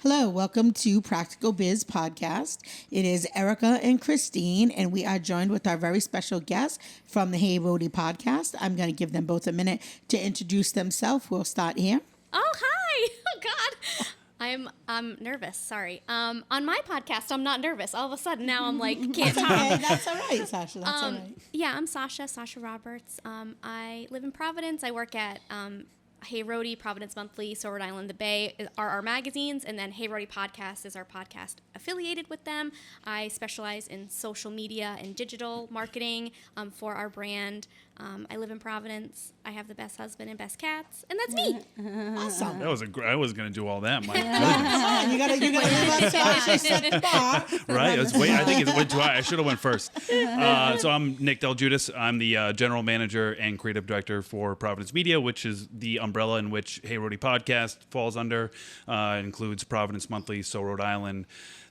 Hello, welcome to Practical Bizz Podcast. It is Erica and Christine, and we are joined with our very special guest from the Hey Rhody Podcast. I'm going to give them both a minute to introduce themselves. We'll start here. Oh, hi. Oh, God. I'm nervous. Sorry. On my podcast, I'm not nervous. All of a sudden, now I'm like, can't talk. Okay, that's all right, Sascha. That's all right. Yeah, I'm Sascha Roberts. I live in Providence. I work at Hey Rhody, Providence Monthly, so Rhode Island, The Bay are our magazines, and then Hey Rhody Podcast is our podcast affiliated with them. I specialize in social media and digital marketing for our brand. I live in Providence. I have the best husband and best cats, and that's me. Awesome. That was I wasn't going to do all that. My goodness. Come on, you gotta live up to actually set the bar. Right? I think it went too high. I should have went first. So I'm Nick DelGiudice. I'm the general manager and creative director for Providence Media, which is the umbrella in which Hey Rhody Podcast falls under. It includes Providence Monthly, So Rhode Island,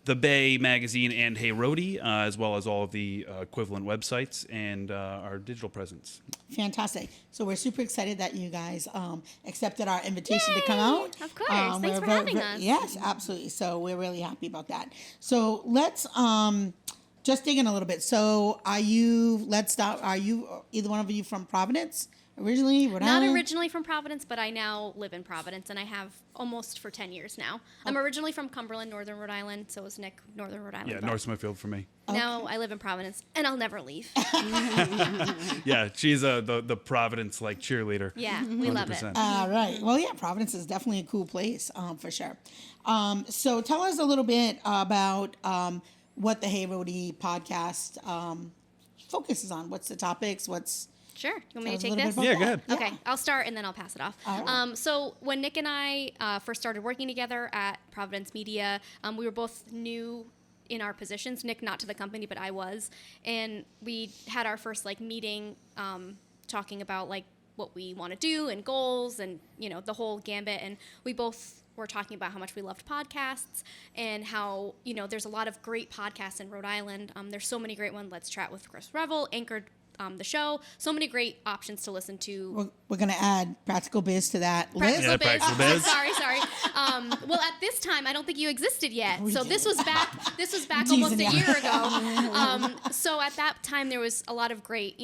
The Bay magazine, and Hey Rhody, as well as all of the equivalent websites and our digital presence. Fantastic. So we're super excited that you guys accepted our invitation to come out. Of course. Thanks for having us. Yes, absolutely. So we're really happy about that. So let's just dig in a little bit. So are you either one of you from Providence originally? Rhode Not Island? originally from Providence, but I now live in Providence, and I have almost for 10 years now. I'm originally from Cumberland, Northern Rhode Island, so is Nick, Northern Rhode Island. Yeah, but North Smithfield for me. now I live in Providence, and I'll never leave. Yeah, she's the Providence cheerleader. Yeah, we love it. 100%. All right. Well, yeah, Providence is definitely a cool place for sure. So tell us a little bit about what the Hey Rhody Podcast focuses on. What's the topics? Sure. You want me to Tell us a take little this? bit Yeah, about go ahead. that. Okay, I'll start and then I'll pass it off. All right. So when Nick and I first started working together at Providence Media, we were both new in our positions. Nick not to the company, but I was. And we had our first meeting talking about what we want to do and goals and the whole gambit. And we both were talking about how much we loved podcasts and how there's a lot of great podcasts in Rhode Island. There's so many great ones. Let's Chat with Chris Revel anchored the show. So many great options to listen to. We're going to add Practical Bizz to that list. Yeah, Practical Bizz. Sorry. Well, at this time, I don't think you existed yet. So this was back almost a year ago. So at that time, there was a lot of great,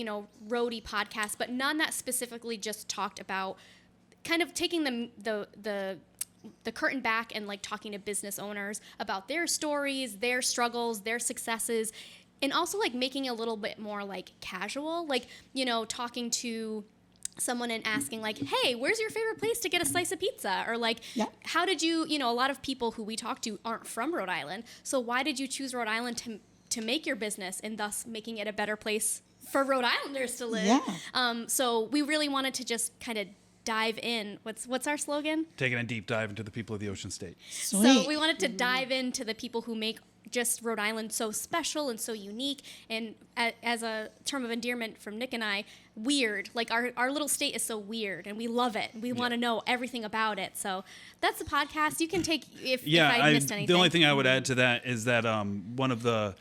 Rhody podcasts, but none that specifically just talked about kind of taking the curtain back and talking to business owners about their stories, their struggles, their successes. And also making it a little bit more casual, talking to someone and asking hey, where's your favorite place to get a slice of pizza? Or how did you, a lot of people who we talk to aren't from Rhode Island. So why did you choose Rhode Island to make your business and thus making it a better place for Rhode Islanders to live? Yeah. So we really wanted to just kind of dive in. What's our slogan? Taking a deep dive into the people of the Ocean State. Sweet. So we wanted to dive into the people who make just Rhode Island so special and so unique, and as a term of endearment from Nick and I, weird. Our little state is so weird, and we love it. We want to know everything about it. So that's the podcast. You can take if I missed anything. The only thing I would add to that is that one of the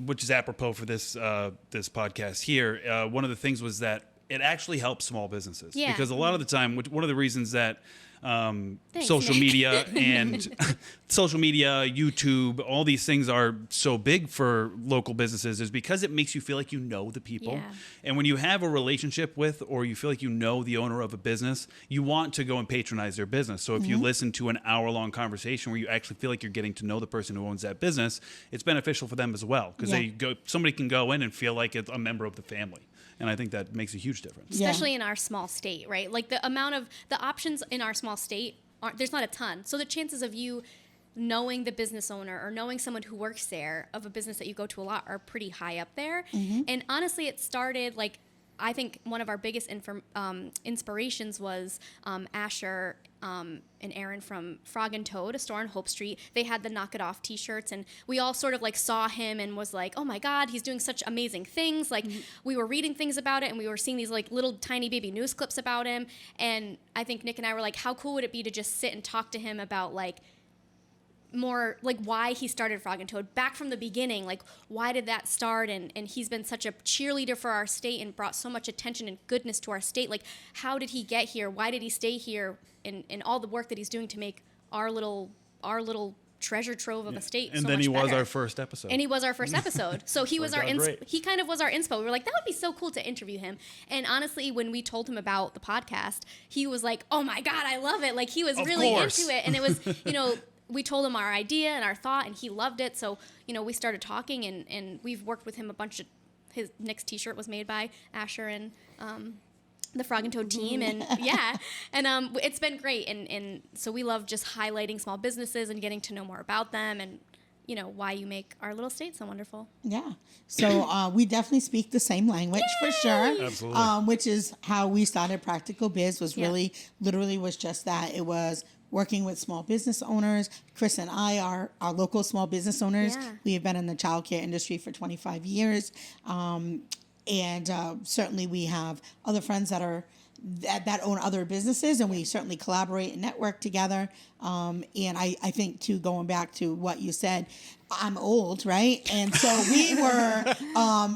which is apropos for this podcast here, one of the things was that it actually helps small businesses. Yeah. Because a lot of the time, one of the reasons that Thanks, social Nick. media and YouTube, all these things are so big for local businesses is because it makes you feel like you know the people. Yeah. And when you have a relationship with, or you feel like you know the owner of a business, you want to go and patronize their business. So if you listen to an hour-long conversation where you actually feel like you're getting to know the person who owns that business, it's beneficial for them as well. Because somebody can go in and feel like it's a member of the family. And I think that makes a huge difference. Especially in our small state, right? The amount of the options in our small state, there's not a ton. So the chances of you knowing the business owner or knowing someone who works there of a business that you go to a lot are pretty high up there. And honestly, it started I think one of our biggest inspirations was Asher and Aaron from Frog and Toad, a store on Hope Street. They had the Knock It Off t-shirts, and we all sort of saw him and was oh my God, he's doing such amazing things. We were reading things about it, and we were seeing these little tiny baby news clips about him. And I think Nick and I were how cool would it be to just sit and talk to him about more why he started Frog and Toad back from the beginning. Why did that start? And he's been such a cheerleader for our state and brought so much attention and goodness to our state. How did he get here? Why did he stay here? And all the work that he's doing to make our our little treasure trove of a state. And so then much he was better. our first episode. And he was our first episode. So he was Worked out great. he kind of was our inspo. We were like, that would be so cool to interview him. And honestly, when we told him about the podcast, he was like, oh my God, I love it. Like he was Of really course. into it. And it was, we told him our idea and our thought, and he loved it. So, we started talking, and we've worked with him a bunch of, his Nick's t-shirt was made by Asher and the Frog and Toad team, and it's been great. And so we love just highlighting small businesses and getting to know more about them, and why you make our little state so wonderful. Yeah. So we definitely speak the same language for sure. Absolutely. Which is how we started Practical Bizz, was really, literally was just that. It was working with small business owners. Chris and I are local small business owners. Yeah. We have been in the childcare industry for 25 years. And certainly we have other friends that are that own other businesses, and we certainly collaborate and network together. And I think, too, going back to what you said, I'm old, right? And so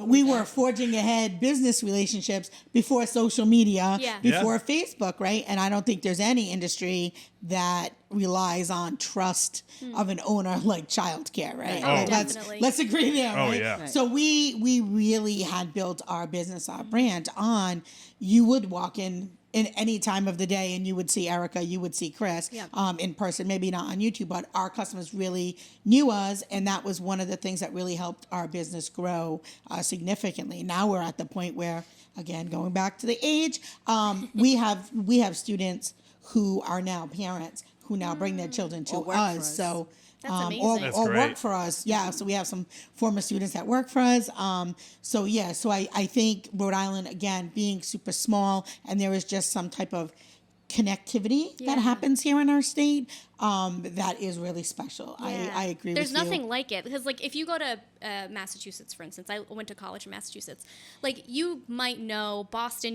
we were forging ahead business relationships before social media, before Facebook, right? And I don't think there's any industry that relies on trust of an owner like childcare, right? Oh, Like, definitely. let's agree there, Oh, right? yeah. Right. So we really had built our business, our brand on, you would walk in any time of the day and you would see Erica, you would see Chris in person, maybe not on YouTube, but our customers really knew us. And that was one of the things that really helped our business grow significantly. Now we're at the point where, again, going back to the age, we have students who are now parents who now bring their children to Or work for us. us. So That's or, amazing. That's or great. work for us. Yeah. So we have some former students that work for us. So I think Rhode Island, again, being super small, and there is just some type of connectivity that happens here in our state that is really special. I agree There's with you. nothing like it, because like if you go to Massachusetts, for instance, I went to college in Massachusetts, like you might know Boston,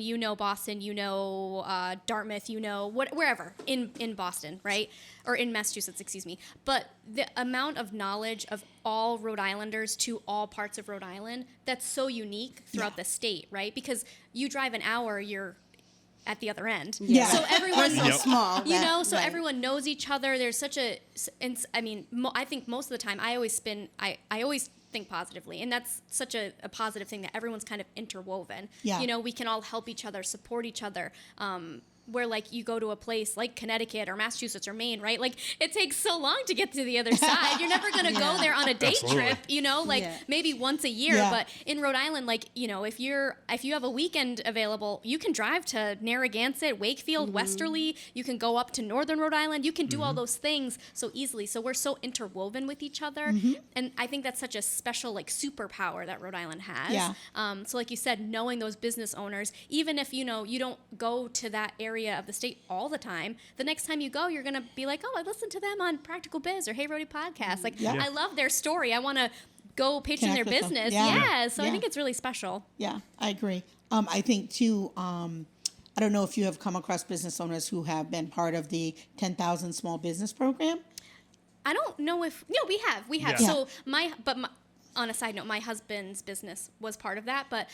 Dartmouth, wherever in Boston, right? Or in Massachusetts, excuse me. But the amount of knowledge of all Rhode Islanders to all parts of Rhode Island, that's so unique throughout the state, right? Because you drive an hour, you're at the other end. Yeah. So everyone's so small. so everyone knows each other. There's such a, and I mean, I think most of the time I always think positively, and that's such a positive thing, that everyone's kind of interwoven. Yeah. We can all help each other, support each other. Where like you go to a place like Connecticut or Massachusetts or Maine, right? Like it takes so long to get to the other side. You're never going to go there on a day trip, maybe once a year. Yeah. But in Rhode Island, like, if you have a weekend available, you can drive to Narragansett, Wakefield, Westerly. You can go up to Northern Rhode Island. You can do all those things so easily. So we're so interwoven with each other. And I think that's such a special like superpower that Rhode Island has. Yeah. So like you said, knowing those business owners, even if, you don't go to that area of the state all the time, the next time you go, you're going to be like, oh, I listened to them on Practical Bizz or Hey Rhody Podcast. Like, I love their story. I want to go patron their Connect with them. business. Yeah. So I think it's really special. Yeah, I agree. I think too, I don't know if you have come across business owners who have been part of the 10,000 Small Business Program. I don't know if, we have. Yeah. So on a side note, my husband's business was part of that, but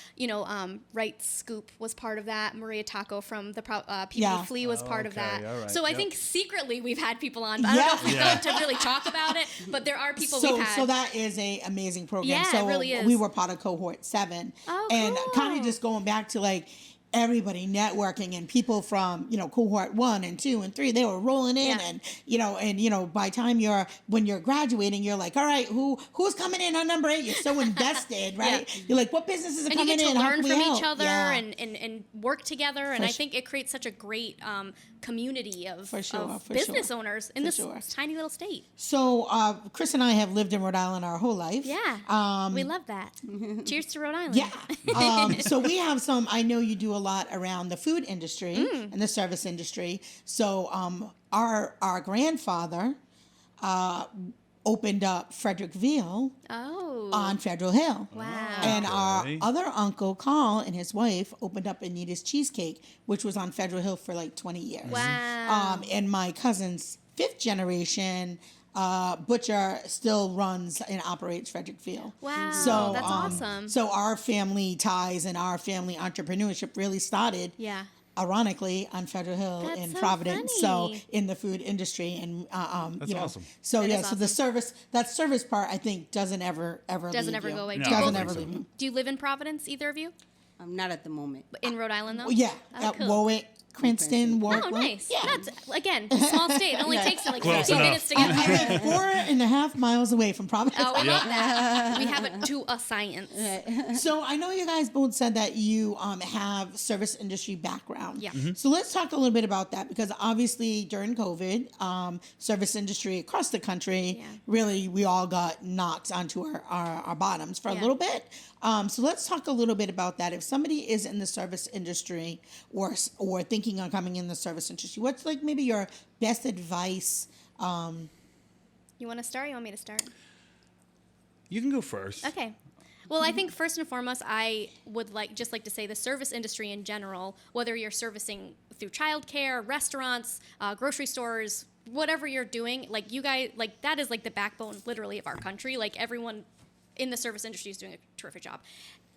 Right Scoop was part of that. Maria Taco from the PB Flea was part of that. All right. So I think secretly we've had people on, but I don't know if we've gone to really talk about it. But there are people we've had. So that is an amazing program. Yeah, so it really is. We were part of cohort 7, and cool. kind of just going back to like everybody networking, and people from cohort 1 and 2 and 3, they were rolling in, and by the time when you're graduating, you're like, all right, who's coming in on number 8? You're so invested, right? You're like, what businesses are and coming in? you get to learn from each other Yeah. and work together, and I think it creates such a great community of business owners in this tiny little state. So Chris and I have lived in Rhode Island our whole life. Yeah, we love that. Cheers to Rhode Island. Yeah. So we have some, I know you do a lot around the food industry and the service industry. So our grandfather opened up Frederickville on Federal Hill. Wow. And our other uncle, Carl, and his wife opened up Anita's Cheesecake, which was on Federal Hill for like 20 years. Wow. And my cousin's 5th generation butcher still runs and operates Frederickville. Wow, so that's awesome. So our family ties and our family entrepreneurship really started ironically on Federal Hill That's in so Providence, funny. so in the food industry, and That's awesome. So That yeah, is so the awesome. service part, I think, doesn't ever Doesn't leave ever you. go away. No, Do you I don't Doesn't think ever so. leave you. Do you live in Providence, either of you? Not at the moment. In Rhode Island, though? Yeah, Oh, at cool. Warwick, Cranston, Warwick. Oh, nice. Yeah. That's, again, small state. It only Yeah. takes like Close 15 enough. minutes to get I there. live 4.5 miles away from Providence. Oh, we love that. We have it to a science. So I know you guys both said that you have service industry background. Yeah. So let's talk a little bit about that, because obviously during COVID, service industry across the country, Yeah. really we all got knocked onto our bottoms for a Yeah. little bit. So let's talk a little bit about that. If somebody is in the service industry or thinking on coming in the service industry, what's like maybe your best advice? You want to start? You want me to start? You can go first. Okay. Well, I think first and foremost, I would like to say the service industry in general, whether you're servicing through childcare, restaurants, grocery stores, whatever you're doing, like you guys, like that is like the backbone literally of our country. Like everyone in the service industry is doing a terrific job.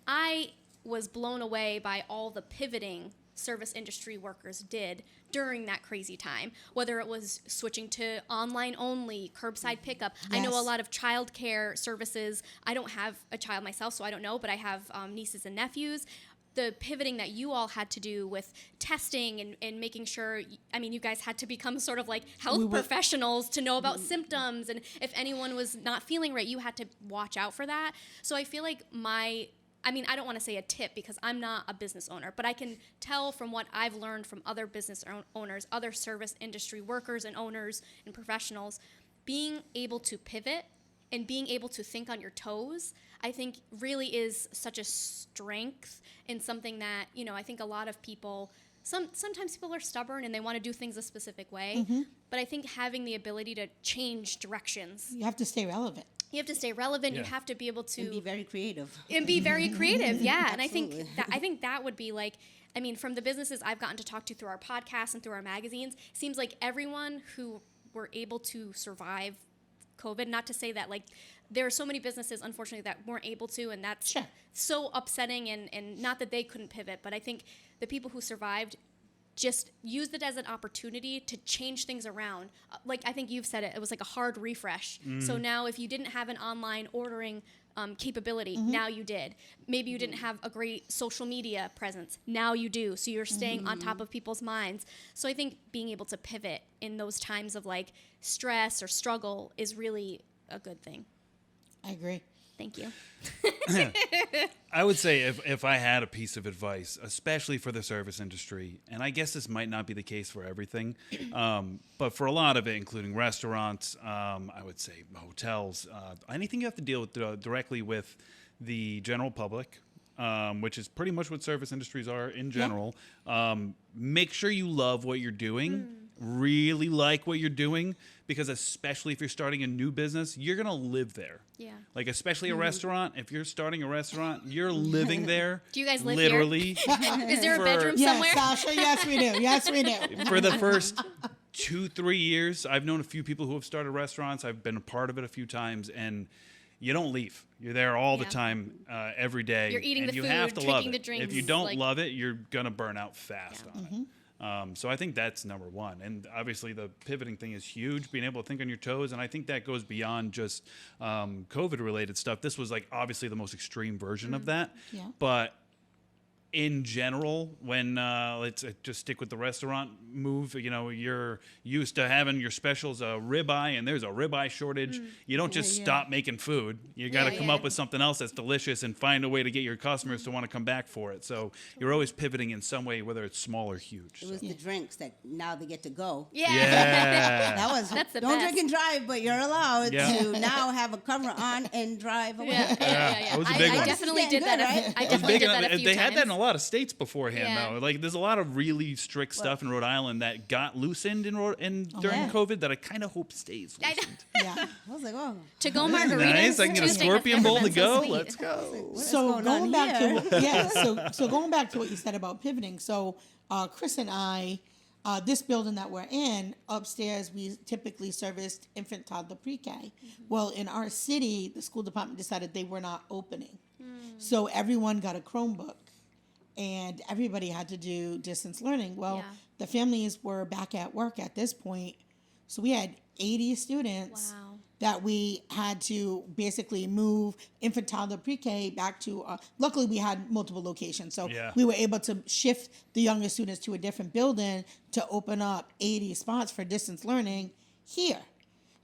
I was blown away by all the pivoting service industry workers did during that crazy time, whether it was switching to online only, curbside pickup. I know a Yes. lot of childcare services. I don't have a child myself, so I don't know, but I have nieces and nephews. The pivoting that you all had to do with testing and making sure, I mean, you guys had to become sort of like health professionals to know about symptoms. And if anyone was not feeling right, you had to watch out for that. So I feel like I don't want to say a tip because I'm not a business owner, but I can tell from what I've learned from other business owners, other service industry workers and owners and professionals, being able to pivot and being able to think on your toes, I think really is such a strength and something that, I think a lot of people, sometimes people are stubborn and they want to do things a specific way, but I think having the ability to change directions, You have to stay relevant. you have to stay relevant, you Yeah. have to be able to And be very creative. and be very creative. Yeah. And Absolutely. I think that would be like, from the businesses I've gotten to talk to through our podcasts and through our magazines, seems like everyone who were able to survive COVID, not to say that like there are so many businesses unfortunately that weren't able to, and that's Sure. so upsetting, and not that they couldn't pivot, but I think the people who survived just used it as an opportunity to change things around. Like I think you've said it was like a hard refresh. So now if you didn't have an online ordering capability, now you did. Maybe you didn't have a great social media presence, now you do. So you're staying on top of people's minds. So I think being able to pivot in those times of like stress or struggle is really a good thing. I agree. Thank you. I would say if I had a piece of advice, especially for the service industry, and I guess this might not be the case for everything, but for a lot of it, including restaurants, I would say hotels, anything you have to deal with directly with the general public, which is pretty much what service industries are in general. Make sure you love what you're doing, really like what you're doing, because especially if you're starting a new business, you're going to live there. Yeah. Like, especially a restaurant, if you're starting a restaurant, you're living there. Do you guys live literally Is there a For- bedroom Yes, somewhere? Sasha. Yes, we do. Yes, we do. for the first 2-3 years. I've known a few people who have started restaurants. I've been a part of it a few times, and you don't leave. You're there all the Yeah. time, every day. You're eating and the you food, have to drinking love the it. drinks, If you don't like- love it, you're gonna burn out fast Yeah. on it. So I think that's number one. And obviously the pivoting thing is huge, being able to think on your toes. And I think that goes beyond just COVID related stuff. This was like obviously the most extreme version of that. Yeah. But in general, when let's just stick with the restaurant move, you're used to having your specials a ribeye, and there's a ribeye shortage. You don't just stop making food. You got to Yeah, come yeah. up with something else that's delicious and find a way to get your customers to want to come back for it. So you're always pivoting in some way, whether it's small or huge. It was the drinks that now they get to go. Yeah. Yeah. That was That's the don't best. drink and drive, but you're allowed Yeah. to now have a cover on and drive away. Yeah. It was a big I one. definitely did that. Right? I It was definitely big did enough- that a few they times. had that in a lot of states beforehand, Yeah. though. Like, there's a lot of really strict stuff in Rhode Island that got loosened during yeah. COVID that I kind of hope stays I know. loosened. Yeah. I was like, oh, To go margaritas. Nice. I can get a Tuesday scorpion has bowl never to been so go. sweet. Let's go. what is So going going on back here? to so going back to what you said about pivoting. So Chris and I, this building that we're in upstairs, we typically serviced infant, toddler, pre-K. Well, in our city, the school department decided they were not opening, so everyone got a Chromebook. and everybody had to do distance learning. Well, Yeah. the families were back at work at this point, so we had 80 students Wow. that we had to basically move infantile to pre-K back to. Luckily, we had multiple locations, so Yeah. we were able to shift the younger students to a different building to open up 80 spots for distance learning here.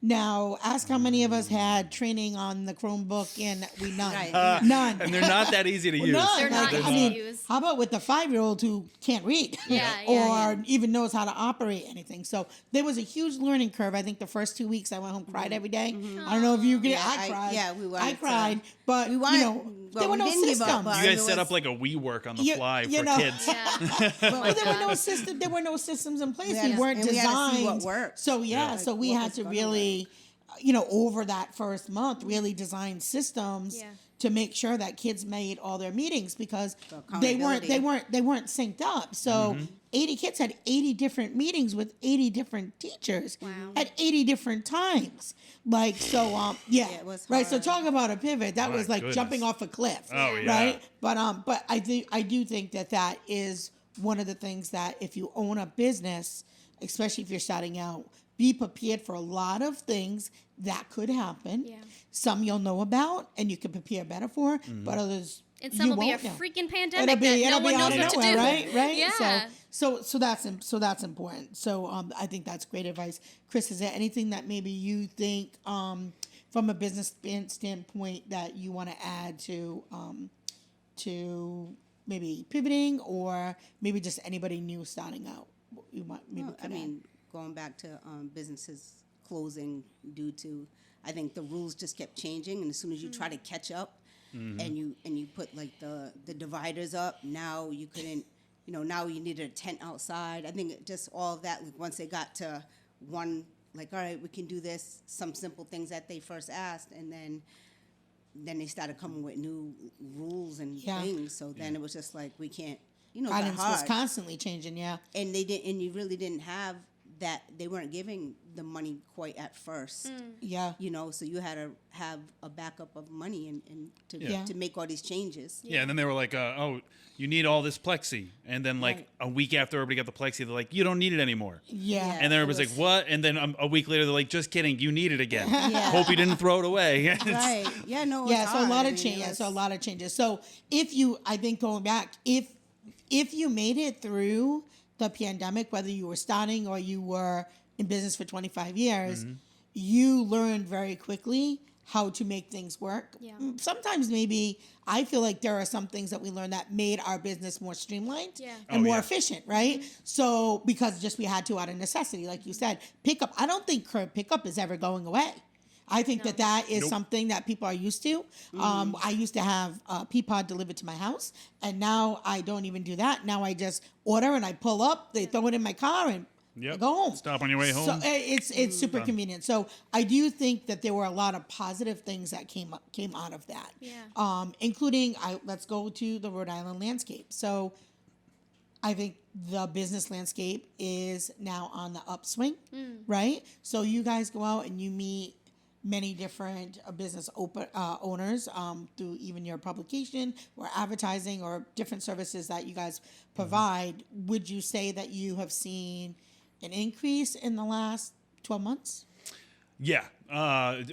Now, ask how many of us had training on the Chromebook, and we none. Right. None. And they're not that easy to use. None. They're not Like, easy I mean, to use. how about with the 5-year-old who can't read Yeah, or yeah, even knows how to operate anything? So there was a huge learning curve. I think the first 2 weeks I went home, cried every day. I don't know if you did. Yeah, I cried. we I wanted to- cried, but we wanted, you know, there were we no didn't give up, systems. but You guys there set was- up like a WeWork on the You- fly you for know. kids. Yeah. Well, there were no system. There were no systems in place. We We had to- weren't and we had to designed. see what worked. So yeah, Like, so we what had was to gonna really, over that first month, really design systems Yeah. to make sure that kids made all their meetings because The they weren't accountability. synced up. So 80 kids had 80 different meetings with 80 different teachers Wow. at 80 different times. Like so, yeah, it was right. So hard. talk about a pivot. That My was like goodness. jumping off a cliff. Oh, yeah. Right. But I do think that is one of the things that if you own a business, especially if you're starting out, be prepared for a lot of things that could happen. Yeah. Some you'll know about and you can prepare better for, but others And some you will be a won't know. freaking It'll pandemic be, that no it'll one be knows out of what to nowhere, do. right? Right. Yeah. So that's important. So I think that's great advice. Chris, is there anything that maybe you think from a business standpoint that you want to add to maybe pivoting or maybe just anybody new starting out? You might maybe. Well, I could add? mean, going back to businesses closing due to, I think the rules just kept changing, and as soon as you try to catch up, and you put like the dividers up, now you couldn't, now you needed a tent outside. I think just all of that. Like once they got to one, like all right, we can do this. Some simple things that they first asked, and then they started coming with new rules and Yeah. things. So then it was just like we can't, it got Guidance was hard. constantly changing. Yeah. And and you really didn't have that. They weren't giving the money quite at first, Yeah. so you had to have a backup of money and Yeah. to make all these changes. Yeah, and then they were like, "Oh, you need all this plexi," and then like Right. a week after everybody got the plexi, they're like, "You don't need it anymore." Yeah. Yeah. And then everybody's it like, "What?" And then a week later, they're like, "Just kidding, you need it again. Yeah. Hope you didn't throw it away." Right. Yeah. No. Yeah, it's so a hard. lot I of mean, changes. it was- So a lot of changes. So I think going back, if you made it through the pandemic, whether you were starting or you were in business for 25 years, you learned very quickly how to make things work. Yeah. Sometimes maybe I feel like there are some things that we learned that made our business more streamlined Yeah. and Oh, more yeah. efficient, right? So because just we had to out of necessity, like you said, pickup. I don't think curb pickup is ever going away. I think that is Nope. something that people are used to. I used to have Peapod delivered to my house, and now I don't even do that. Now I just order and I pull up, they throw it in my car, and I go home. Stop on your way home. So it's super convenient. So I do think that there were a lot of positive things that came out of that. Yeah. Including let's go to the Rhode Island landscape. So I think the business landscape is now on the upswing, right? So you guys go out and you meet many different business owners through even your publication or advertising or different services that you guys provide. Would you say that you have seen an increase in the last 12 months? Yeah,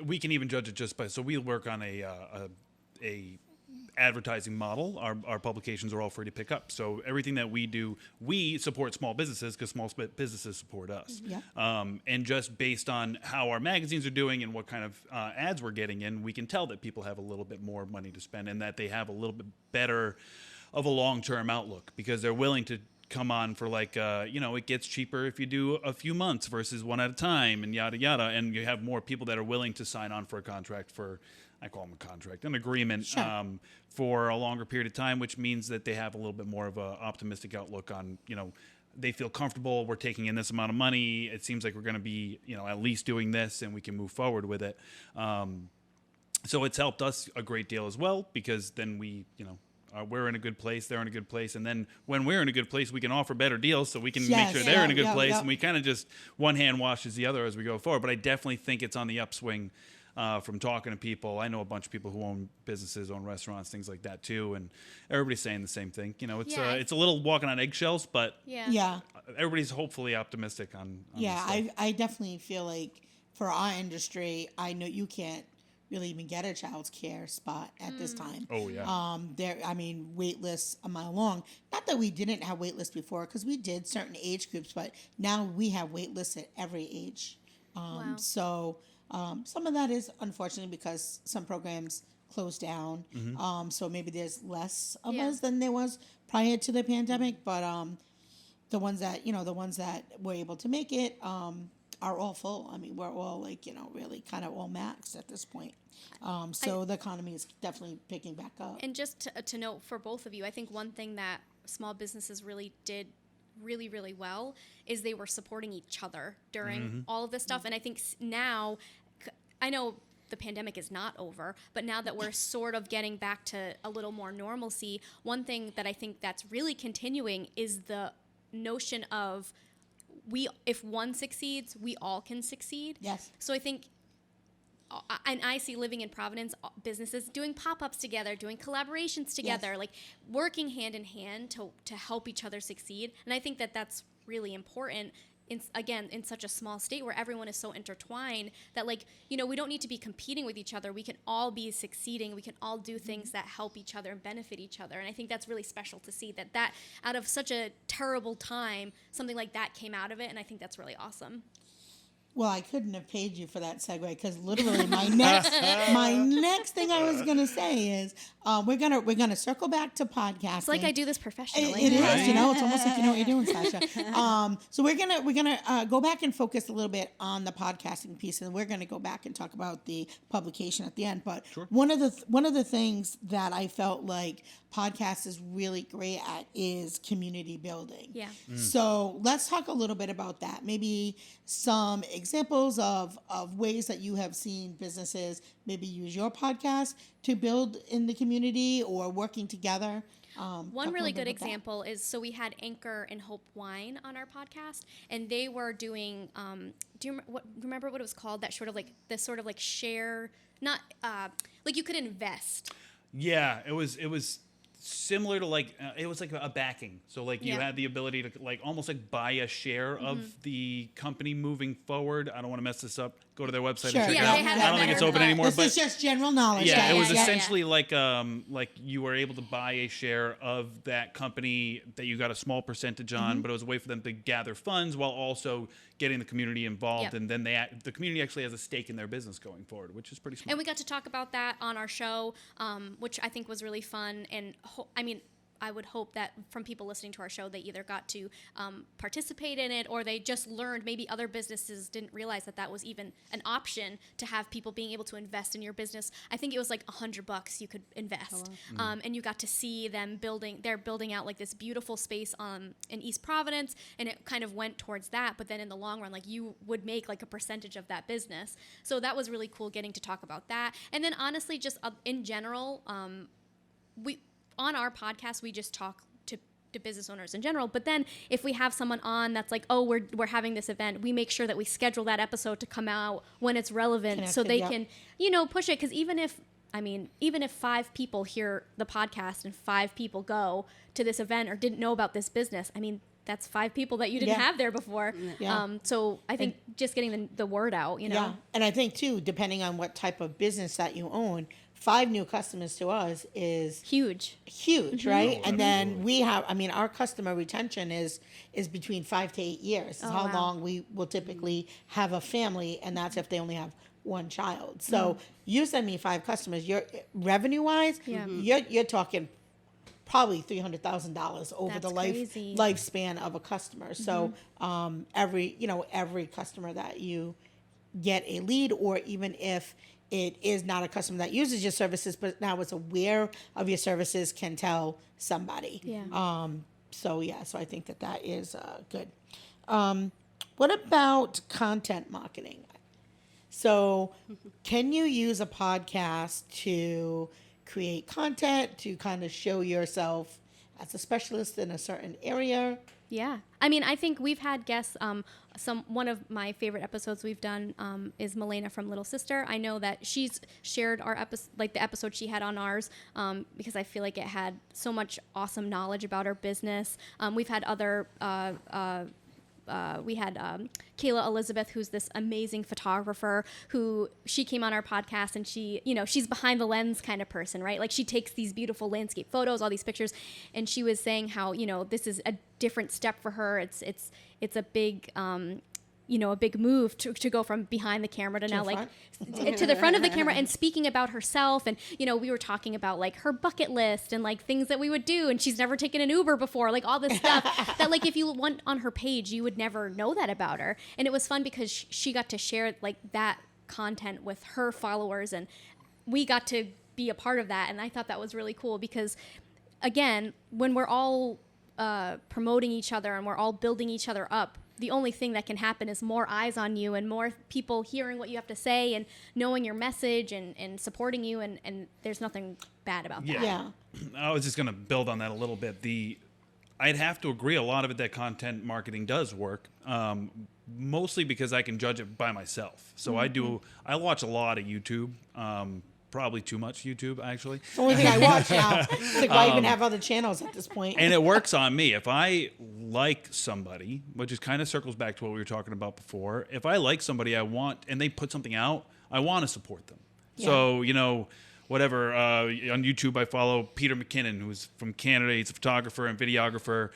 we can even judge it just by. So we work on a advertising model. Our publications are all free to pick up. So everything that we do, we support small businesses because small businesses support us. Yeah. And just based on how our magazines are doing and what kind of ads we're getting in, we can tell that people have a little bit more money to spend and that they have a little bit better of a long-term outlook because they're willing to come on for like, it gets cheaper if you do a few months versus one at a time and yada, yada. And you have more people that are willing to sign on for a contract for, I call them a contract, an agreement for a longer period of time, which means that they have a little bit more of an optimistic outlook on, they feel comfortable. We're taking in this amount of money. It seems like we're going to be, at least doing this and we can move forward with it. So it's helped us a great deal as well because then we, we're in a good place, they're in a good place. And then when we're in a good place, we can offer better deals so we can make sure they're in a good place. And we kind of just one hand washes the other as we go forward. But I definitely think it's on the upswing from talking to people. I know a bunch of people who own businesses, own restaurants, things like that too, and everybody's saying the same thing. It's a little walking on eggshells, but Yeah. everybody's hopefully optimistic on Yeah, this stuff. I definitely feel like for our industry, I know you can't really even get a child's care spot at this time. Oh, yeah. Wait lists a mile long. Not that we didn't have wait lists before, because we did certain age groups, but now we have wait lists at every age. Wow. So some of that is unfortunately because some programs closed down. So maybe there's less of us than there was prior to the pandemic. But the ones that were able to make it are all full. I mean, we're all really kind of all maxed at this point. So the economy is definitely picking back up. And just to note for both of you, I think one thing that small businesses really did really, really well is they were supporting each other during all of this stuff. And I think now, I know the pandemic is not over, but now that we're sort of getting back to a little more normalcy, one thing that I think that's really continuing is the notion of if one succeeds, we all can succeed. Yes. So I think, and I see living in Providence businesses doing pop-ups together, doing collaborations together, like working hand in hand to help each other succeed. And I think that that's really important in such a small state where everyone is so intertwined that we don't need to be competing with each other. We can all be succeeding. We can all do things that help each other and benefit each other. And I think that's really special to see that out of such a terrible time, something like that came out of it. And I think that's really awesome. Well, I couldn't have paid you for that segue because literally my next thing I was gonna say is we're gonna circle back to podcasting. It's like I do this professionally. It is, it's almost like you know what you're doing, Sascha. So we're gonna go back and focus a little bit on the podcasting piece, and we're gonna go back and talk about the publication at the end. But one of the things that I felt like podcast is really great at is community building. Yeah. So let's talk a little bit about that. Maybe some examples of ways that you have seen businesses maybe use your podcast to build in the community or working together. One really good example is, so we had Anchor and Hope Wine on our podcast, and they were doing, do you remember what it was called? That sort of like share, not, like you could invest. Yeah, it was similar to it was like a backing. So you had the ability to almost buy a share of the company moving forward. I don't want to mess this up. Go to their website and check it out. I don't think it's open anymore. This is just general knowledge. Yeah, it was essentially like you were able to buy a share of that company that you got a small percentage on, but it was a way for them to gather funds while also getting the community involved, and then the community actually has a stake in their business going forward, which is pretty smart. And we got to talk about that on our show, which I think was really fun. And I would hope that from people listening to our show, they either got to participate in it or they just learned maybe other businesses didn't realize that was even an option to have people being able to invest in your business. I think it was like $100 you could invest. And you got to see them they're building out this beautiful space in East Providence, and it kind of went towards that. But then in the long run, you would make a percentage of that business. So that was really cool getting to talk about that. And then honestly, just in general, on our podcast, we just talk to business owners in general. But then if we have someone on that's we're having this event, we make sure that we schedule that episode to come out when it's relevant so they can, push it. Because even if 5 people hear the podcast and 5 people go to this event or didn't know about this business, that's 5 people that you didn't have there before. Yeah. So I think just getting the word out, Yeah. And I think too, depending on what type of business that you own, 5 new customers to us is huge, right? And then we have, our customer retention is between 5 to 8 years. Is how long we will typically have a family, and that's if they only have one child. So you send me 5 customers, you're revenue wise, you're talking probably $300,000 over the lifespan of a customer. So every customer that you get a lead, or even if it is not a customer that uses your services, but now is aware of your services, can tell somebody. Yeah. So I think that is good. What about content marketing? So can you use a podcast to create content to kind of show yourself as a specialist in a certain area. Yeah. I mean, I think we've had guests. One of my favorite episodes we've done is Milena from Little Sister. I know that she's shared our episode, like the episode she had on ours, because I feel like it had so much awesome knowledge about her business. We've had other. We had Kayla Elizabeth, who's this amazing photographer who she came on our podcast, and she, she's behind the lens kind of person, right? Like she takes these beautiful landscape photos, all these pictures. And she was saying how, this is a different step for her. It's a big, a big move to go from behind the camera to now like to the front of the camera and speaking about herself. And, we were talking about like her bucket list and like things that we would do. And she's never taken an Uber before, like all this stuff that like if you went on her page, you would never know that about her. And it was fun because she got to share like that content with her followers, and we got to be a part of that. And I thought that was really cool because, again, when we're all promoting each other and we're all building each other up, the only thing that can happen is more eyes on you and more people hearing what you have to say and knowing your message and supporting you. And there's nothing bad about that. Yeah. I was just going to build on that a little bit. I'd have to agree a lot of it that content marketing does work, mostly because I can judge it by myself. So I watch a lot of YouTube, probably too much YouTube, actually. It's the only thing I watch now. It's like, why even have other channels at this point? And it works on me. If I like somebody, which is kind of circles back to what we were talking about before, if I like somebody and they put something out, I want to support them. Yeah. So, whatever, on YouTube I follow Peter McKinnon, who's from Canada. He's a photographer and videographer.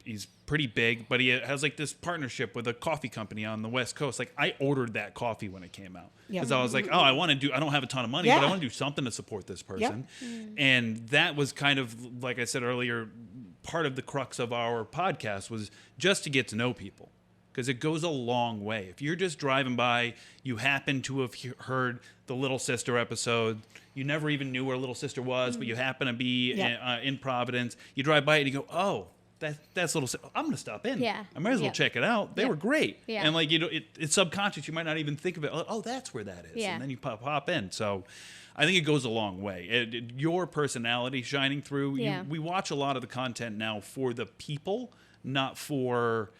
He's pretty big, but he has like this partnership with a coffee company on the West Coast. Like I ordered that coffee when it came out because I was like, I don't have a ton of money, but I want to do something to support this person. And that was kind of, like I said earlier, part of the crux of our podcast was just to get to know people, because it goes a long way. If you're just driving by, you happen to have heard the Little Sister episode, you never even knew where Little Sister was, but you happen to be in Providence, you drive by it and you go, oh, that's Little Sister. I'm going to stop in. Yeah. I might as well check it out. They were great. Yeah. And like, it's subconscious. You might not even think of it. Oh, that's where that is. Yeah. And then you pop in. So I think it goes a long way. Your personality shining through. Yeah. We watch a lot of the content now for the people, not for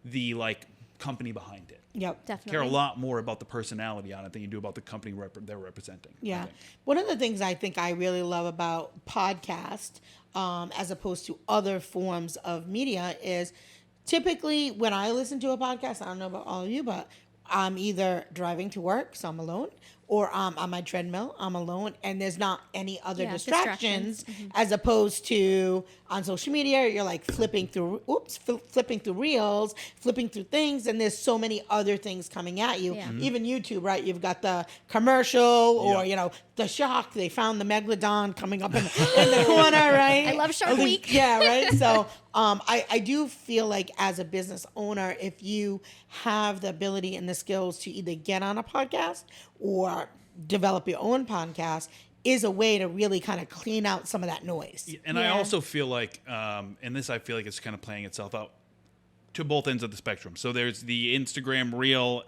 the like company behind it. Yep. Definitely. Care a lot more about the personality on it than you do about the company they're representing. Yeah. One of the things I think I really love about podcast, as opposed to other forms of media, is typically when I listen to a podcast, I don't know about all of you, but I'm either driving to work, so I'm alone, or on my treadmill, I'm alone, and there's not any other distractions. As opposed to on social media, you're like flipping through reels, flipping through things, and there's so many other things coming at you. Yeah. Even YouTube, right? You've got the commercial, or the shock. They found the megalodon coming up in the corner, right? I love Shark Week. Yeah, right. So I do feel like as a business owner, if you have the ability and the skills to either get on a podcast or develop your own podcast, is a way to really kind of clean out some of that noise. And I also feel like, and this I feel like it's kind of playing itself out to both ends of the spectrum. So there's the Instagram reel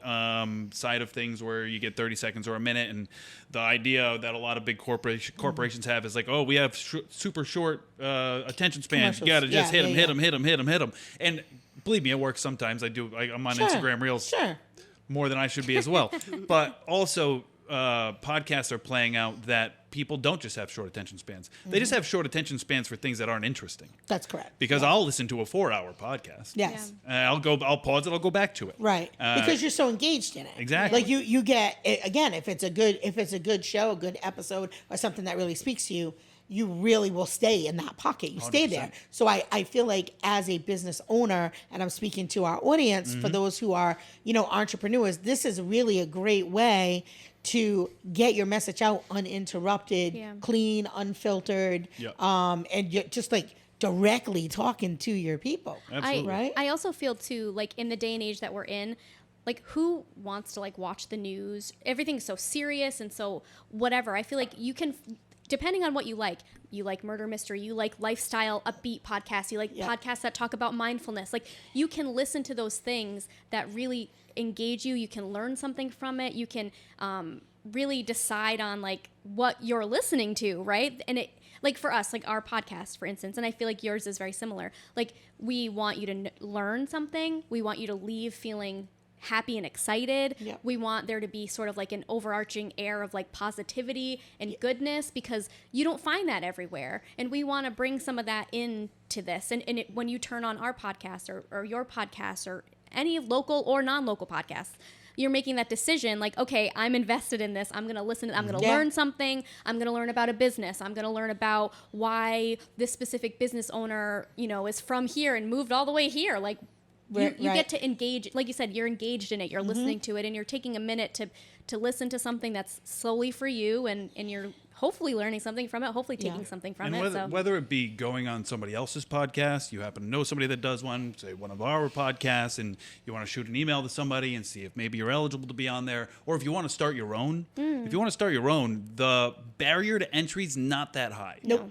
side of things where you get 30 seconds or a minute, and the idea that a lot of big corporations have is like, oh, we have super short attention spans. You got to just hit them. And believe me, it works sometimes. I'm on Instagram reels more than I should be as well. But also, podcasts are playing out that people don't just have short attention spans. They just have short attention spans for things that aren't interesting. That's correct. Because I'll listen to a 4-hour podcast. Yes. I'll pause it. I'll go back to it. Right. Because you're so engaged in it. Exactly. Like you get, again, if it's a good show, a good episode, or something that really speaks to you, you really will stay in that pocket. You stay 100%. there. So I feel like as a business owner, and I'm speaking to our audience, for those who are, entrepreneurs, this is really a great way to get your message out uninterrupted, clean, unfiltered, and you're just like directly talking to your people. Absolutely. Right? I also feel too, like in the day and age that we're in, like who wants to like watch the news? Everything's so serious and so whatever. I feel like you can, depending on what you like murder mystery, you like lifestyle upbeat podcasts, you like podcasts that talk about mindfulness. Like you can listen to those things that really engage you. You can learn something from it. You can really decide on like what you're listening to, right? And it, like for us, like our podcast, for instance, and I feel like yours is very similar. Like we want you to learn something. We want you to leave feeling happy and excited. Yep. We want there to be sort of like an overarching air of like positivity and goodness, because you don't find that everywhere. And we want to bring some of that into this. And when you turn on our podcast or your podcast or any local or non-local podcasts, you're making that decision like, okay, I'm invested in this. I'm going to listen. I'm going to learn something. I'm going to learn about a business. I'm going to learn about why this specific business owner, you know, is from here and moved all the way here. Like you get to engage. Like you said, you're engaged in it. You're listening to it, and you're taking a minute to listen to something that's solely for you, and you're hopefully learning something from it, hopefully taking something from it. Whether it be going on somebody else's podcast, you happen to know somebody that does one, say one of our podcasts, and you want to shoot an email to somebody and see if maybe you're eligible to be on there, or if you want to start your own. If you want to start your own, the barrier to entry is not that high. Nope.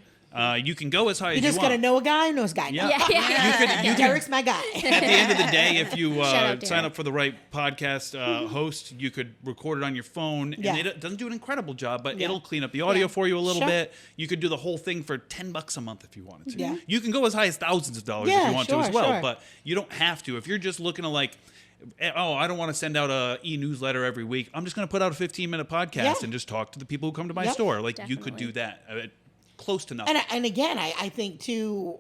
You can go as high as you want. You just got to know a guy who knows a guy. Yeah. Eric's my guy. At the end of the day, if you out sign up for the right podcast host, you could record it on your phone. And it doesn't do an incredible job, but it'll clean up the audio for you a little bit. You could do the whole thing for $10 a month if you wanted to. Yeah. You can go as high as thousands of dollars if you want to as well, but you don't have to. If you're just looking to like, oh, I don't want to send out a e-newsletter every week. I'm just going to put out a 15-minute podcast and just talk to the people who come to my store. Like you could do that. Close to nothing. And again, I think too,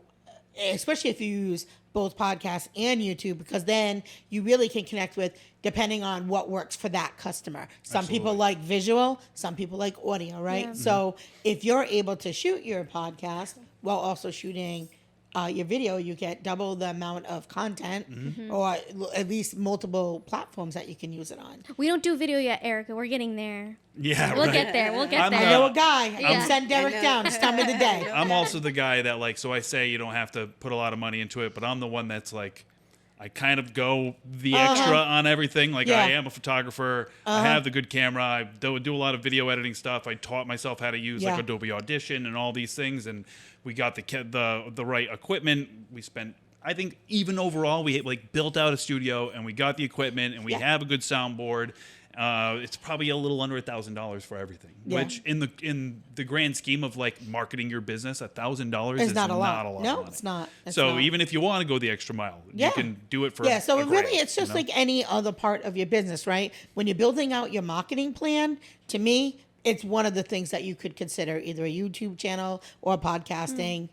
especially if you use both podcasts and YouTube, because then you really can connect with, depending on what works for that customer. Some people like visual, some people like audio, right? Yeah. So if you're able to shoot your podcast while also shooting your video, you get double the amount of content, or at least multiple platforms that you can use it on. We don't do video yet, Erica. We're getting there. Yeah, We'll get there. We'll get there. I know a guy. I can send Derek down. It's time of the day. I'm also the guy that like, so I say you don't have to put a lot of money into it, but I'm the one that's like, I kind of go the extra on everything. Like I am a photographer. I have the good camera. I do a lot of video editing stuff. I taught myself how to use like Adobe Audition and all these things. And we got the right equipment. We spent, I think even overall, we like built out a studio and we got the equipment and we have a good soundboard. It's probably a little under $1,000 for everything, which in the grand scheme of like marketing your business, $1,000 is not a lot. No, of money. it's not. So even if you want to go the extra mile, you can do it for so a really grand, it's just like any other part of your business, right? When you're building out your marketing plan, to me, it's one of the things that you could consider, either a YouTube channel or podcasting,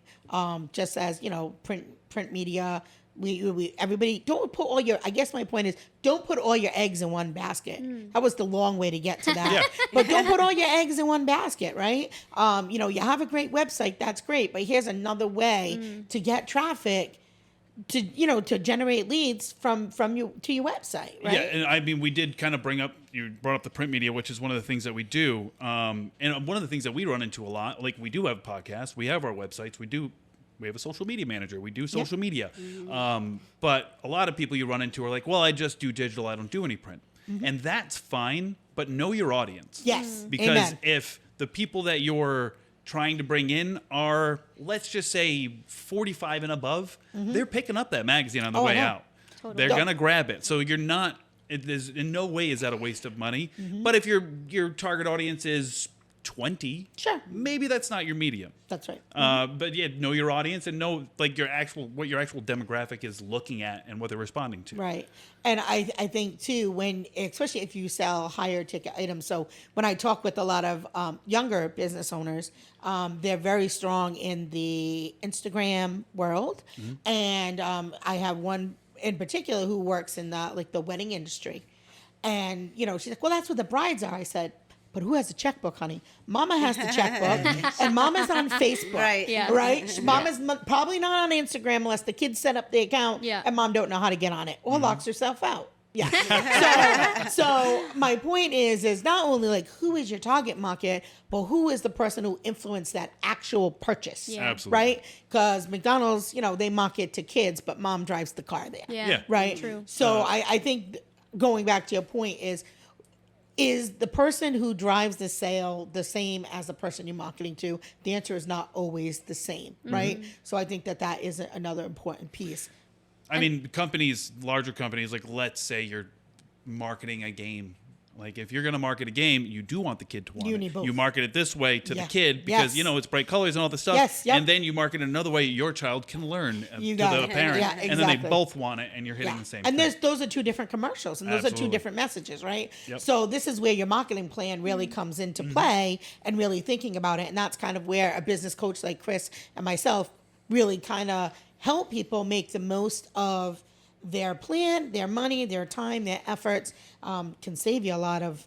just as, you know, print media. We everybody, don't put all your, I guess my point is, don't put all your eggs in one basket. That was the long way to get to that. But don't put all your eggs in one basket, right? You know, you have a great website, that's great, but here's another way to get traffic, to, you know, to generate leads from you to your website, right? Yeah, and I mean, we did kind of you brought up the print media, which is one of the things that we do. And one of the things that we run into a lot, like we do have podcasts, we have our websites, we have a social media manager. We do social media. But a lot of people you run into are like, well, I just do digital. I don't do any print. And that's fine, but know your audience. Yes. Because if the people that you're trying to bring in are, let's just say 45 and above, they're picking up that magazine on the way out. Totally. They're going to grab it. So you're not, in no way is that a waste of money. But if your target audience is 20, maybe that's not your medium. That's right. But yeah, know your audience and know like what your actual demographic is looking at and what they're responding to. Right. And I think too, especially if you sell higher ticket items. So when I talk with a lot of younger business owners, they're very strong in the Instagram world. And I have one in particular who works in the wedding industry. And, you know, she's like, well, that's what the brides are. I said, but who has the checkbook, honey? Mama has the checkbook, and Mama's on Facebook, Right. Yeah. right? Mama's probably not on Instagram unless the kids set up the account, and Mom don't know how to get on it or locks herself out. Yeah. So my point is not only like who is your target market, but who is the person who influenced that actual purchase. Yeah. Absolutely. Right? Because McDonald's, you know, they market to kids, but Mom drives the car there. Yeah. Right? True. So I think going back to your point is the person who drives the sale the same as the person you're marketing to? The answer is not always the same, right? So I think that is another important piece. I mean, larger companies, like let's say you're marketing a game, Like if you're going to market a game, you do want the kid to want You it. need both. You market it this way to the Yes. kid because, Yes. it's bright colors and all this stuff. Yes, yep. And then you market it another way your child can learn You to got the it. parent. Yeah, And then they exactly. both want it and you're hitting Yeah. the same And thing. those are two different commercials, and those are two Absolutely. different messages, right? Yep. So this is where your marketing plan really comes into play, and really thinking about it. And that's kind of where a business coach like Chris and myself really kind of help people make the most of their plan, their money, their time, their efforts. Can save you a lot of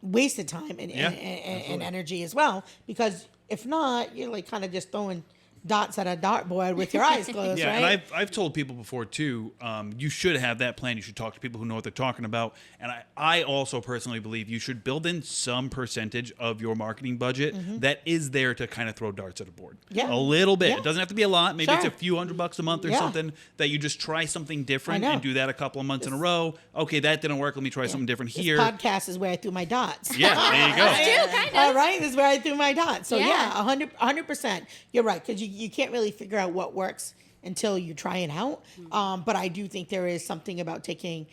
wasted time and absolutely. energy as well. Because if not, you're like kind of just throwing dots at a dartboard with your eyes closed, Yeah, right? and I've told people before too, you should have that plan. You should talk to people who know what they're talking about. And I also personally believe you should build in some percentage of your marketing budget that is there to kind of throw darts at a board. Yeah. A little bit. Yeah. It doesn't have to be a lot. Maybe it's Sure. a few $100 a month or Yeah. something that you just try something different I know. and do that a couple of months in a row. Okay, that didn't work. Let me try something different This here. podcast is where I threw my dots. Yeah, there you go. True, kind of. All right, this is where I threw my dots. So Yeah. yeah, 100%. You're right, because you can't really figure out what works until you try it out. But I do think there is something about taking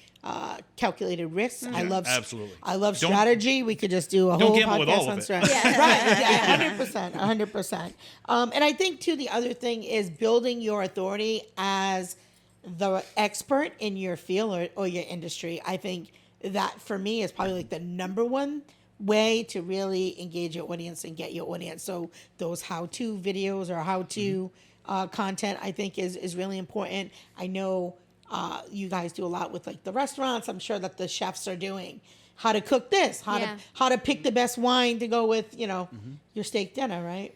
calculated risks. I love absolutely. I love Don't- strategy. We could just do a don't whole gamble with podcast all of on it. strategy. Right, yeah, 100%. And I think too the other thing is building your authority as the expert in your field or your industry. I think that for me is probably like the number one way to really engage your audience and get your audience. So those how-to videos or how-to content, I think is really important. I know you guys do a lot with like the restaurants. I'm sure that the chefs are doing how to cook this, how to pick the best wine to go with, your steak dinner, right?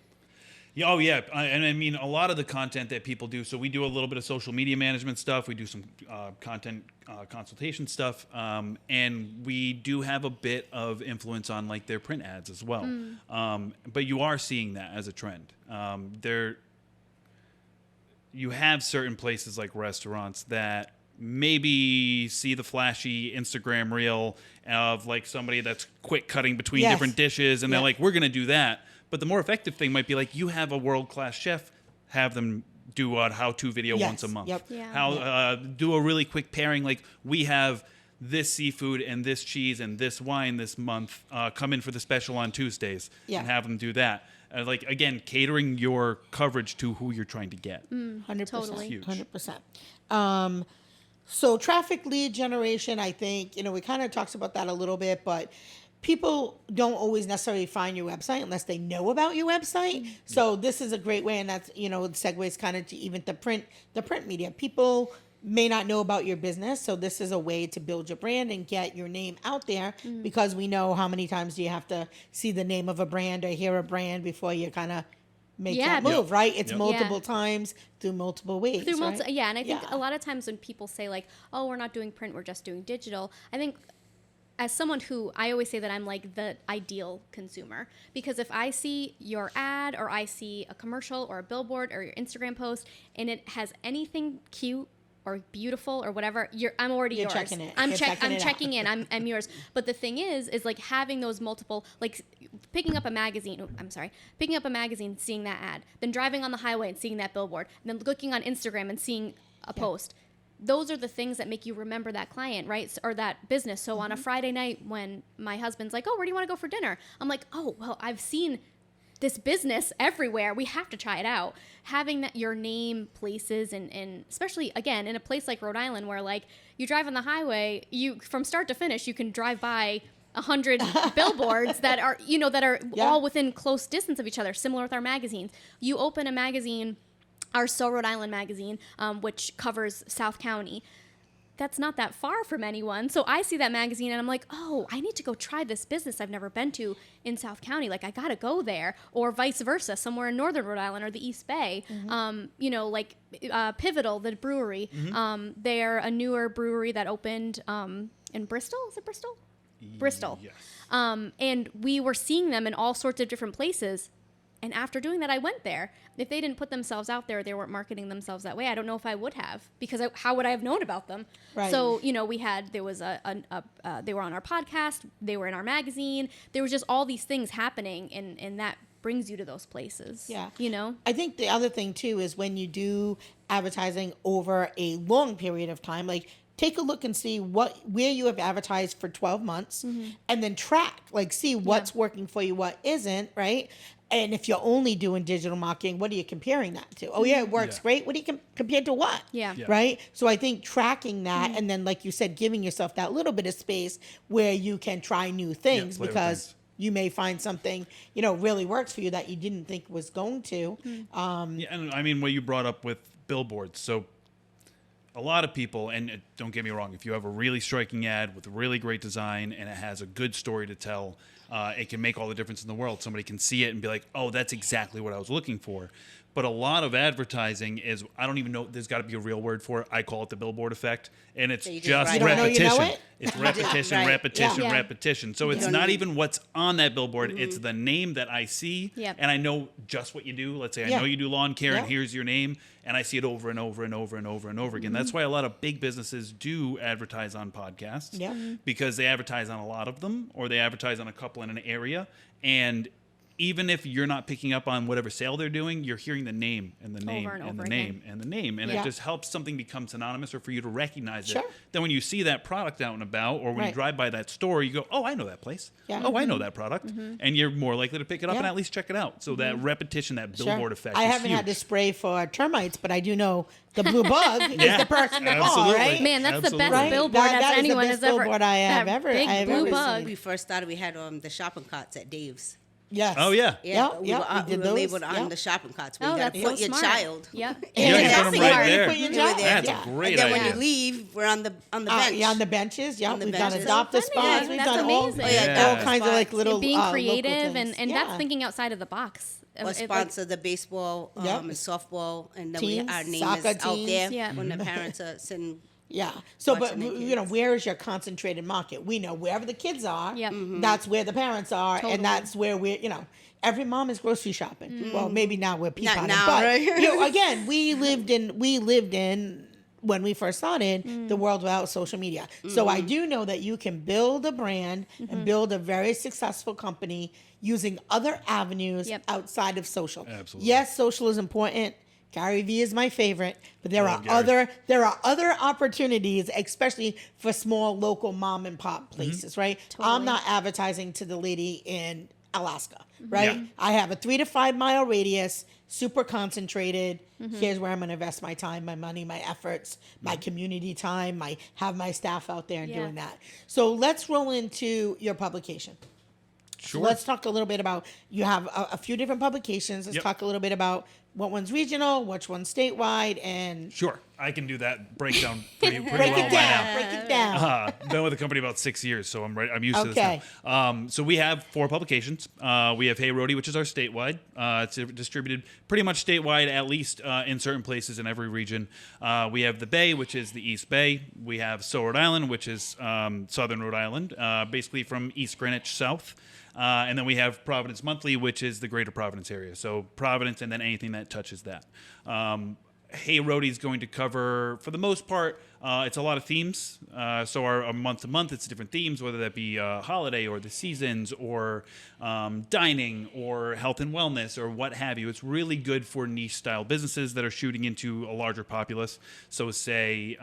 Yeah, oh yeah, and I mean a lot of the content that people do. So we do a little bit of social media management stuff. We do some content consultation stuff, and we do have a bit of influence on like their print ads as well. But you are seeing that as a trend. You have certain places like restaurants that maybe see the flashy Instagram reel of like somebody that's quick cutting between Yes. different dishes, and they're Yeah. like, we're going to do that. But the more effective thing might be like you have a world-class chef, have them do a how-to video Yes. once a month. Yep. Yeah. Do a really quick pairing. Like we have this seafood and this cheese and this wine this month. Come in for the special on Tuesdays Yeah. and have them do that. Like again, catering your coverage to who you're trying to get. 100%. Totally. Huge. 100%. So traffic lead generation, I think, we kind of talked about that a little bit, but people don't always necessarily find your website unless they know about your website. So this is a great way, and that's, it segues kind of to even the print media. People may not know about your business, so this is a way to build your brand and get your name out there, because we know how many times do you have to see the name of a brand or hear a brand before you kind of make Yeah. that move, right? It's Yep. multiple times through multiple ways. Through right? and I think Yeah. a lot of times when people say like, oh, we're not doing print, we're just doing digital, I think as someone who, I always say that I'm like the ideal consumer, because if I see your ad or I see a commercial or a billboard or your Instagram post and it has anything cute or beautiful or whatever, I'm already You're yours. checking it. I'm You're checking it out. checking in. I'm yours. But the thing is like having those multiple, like picking up a magazine, seeing that ad, then driving on the highway and seeing that billboard, and then looking on Instagram and seeing a post. Those are the things that make you remember that client, right? Or that business. So on a Friday night when my husband's like, oh, where do you want to go for dinner? I'm like, oh, well, I've seen this business everywhere. We have to try it out. Having that your name places and especially again in a place like Rhode Island where like you drive on the highway, you from start to finish you can drive by 100 billboards that are all within close distance of each other. Similar with our magazines. You open a magazine, our So Rhode Island magazine, which covers South County. That's not that far from anyone. So I see that magazine and I'm like, oh, I need to go try this business I've never been to in South County. Like I got to go there, or vice versa, somewhere in Northern Rhode Island or the East Bay. Pivotal, the brewery. They're a newer brewery that opened in Bristol. Is it Bristol? Bristol. Yes. And we were seeing them in all sorts of different places. And after doing that, I went there. If they didn't put themselves out there, they weren't marketing themselves that way. I don't know if I would have, because how would I have known about them? Right. So, they were on our podcast, they were in our magazine. There was just all these things happening, and that brings you to those places. Yeah. I think the other thing too is when you do advertising over a long period of time, like take a look and see where you have advertised for 12 months and then track, like see what's working for you, what isn't, right? And if you're only doing digital marketing, what are you comparing that to? Oh, yeah, it works great. What do you compare to what? Yeah. Right? So I think tracking that and then, like you said, giving yourself that little bit of space where you can try new things play with because things. you may find something, really works for you that you didn't think was going to. Yeah, and I mean, what you brought up with billboards. So a lot of people, and don't get me wrong, if you have a really striking ad with a really great design and it has a good story to tell, it can make all the difference in the world. Somebody can see it and be like, oh, that's exactly what I was looking for. But a lot of advertising is, I don't even know, there's got to be a real word for it. I call it the Billboard Effect. And it's So you just just write it. repetition. You don't know it? It's repetition, Right. repetition, Yeah. repetition. So it's don't not even- even what's on that billboard. It's the name that I see. Yep. And I know just what you do. Let's say I Yeah. know you do lawn care and Yeah. here's your name. And I see it over and over and over and over and over again. That's why a lot of big businesses do advertise on podcasts. Yeah. Because they advertise on a lot of them, or they advertise on a couple in an area. And even if you're not picking up on whatever sale they're doing, you're hearing the name and the name and and over the name and the name. And Yeah. it just helps something become synonymous or for you to recognize Sure. it. Then when you see that product out and about, or when Right. you drive by that store, you go, oh, I know that place. Yeah. Oh, I know that product. And you're more likely to pick it up Yeah. and at least check it out. So that repetition, that Sure. billboard effect I is haven't had to huge. spray for termites, but I do know the blue bug is Yeah, the person to call, absolutely. right? Man, that's the Absolutely. best Right. billboard That as is the anyone best has ever. billboard I have that ever- Big I have blue ever bug. seen. When we first started, we had the shopping carts at Dave's. Yes. Oh, yeah. Yeah, we yeah, were, we we did were those, labeled yeah. on the shopping carts. Where Oh, you got that's to put so your smart. child. Yeah. Yeah, you Yeah. put them Yeah. right there. Put your They were child. there. That's Yeah. a great And then idea. when you leave, we're on the bench. Yeah, on the benches. Yeah, On the we've done benches. adoptive So funny. spots. We've That's done amazing. Oh, yeah, Yeah. all kinds of like spots. little Being local creative things. and Yeah. that's thinking outside of the box. Or It, like, sponsor the baseball Yep. and softball, and then Teams, our name soccer is out teams. there Yeah. when the parents are sitting. Yeah. So, but Watching the you know, kids. where is your concentrated market? We know wherever the kids are, Yep. that's where the parents are, Totally. and that's where every mom is grocery shopping. Well, maybe now we're peapotting, now, but right? again, we lived in when we first started the world without social media. So I do know that you can build a brand and build a very successful company using other avenues Yep. outside of social. Absolutely. Yes, social is important. Gary Vee is my favorite, but there love are Gary. other opportunities, especially for small local mom and pop places, right? I'm not advertising to the lady in Alaska, right? Yeah. I have a 3 to 5 mile radius, super concentrated. Here's where I'm going to invest my time, my money, my efforts, my community time, have my staff out there and Yeah. doing that. So let's roll into your publication. Sure. So let's talk a little bit about, you have a few different publications. Let's Yep. talk a little bit about what one's regional, which one's statewide, and Sure. I can do that breakdown pretty break well it right now. down. Break it down. Been with the company about 6 years, so I'm used to Okay. this now. So we have 4 publications. We have Hey Rhody, which is our statewide. It's distributed pretty much statewide, at least in certain places in every region. We have the Bay, which is the East Bay. We have Rhode Island, which is southern Rhode Island, basically from East Greenwich south. And then we have Providence Monthly, which is the greater Providence area. So Providence and then anything that touches that. Hey Rhody is going to cover, for the most part, it's a lot of themes. So our month to month, it's different themes, whether that be holiday or the seasons or dining or health and wellness or what have you. It's really good for niche style businesses that are shooting into a larger populace. So say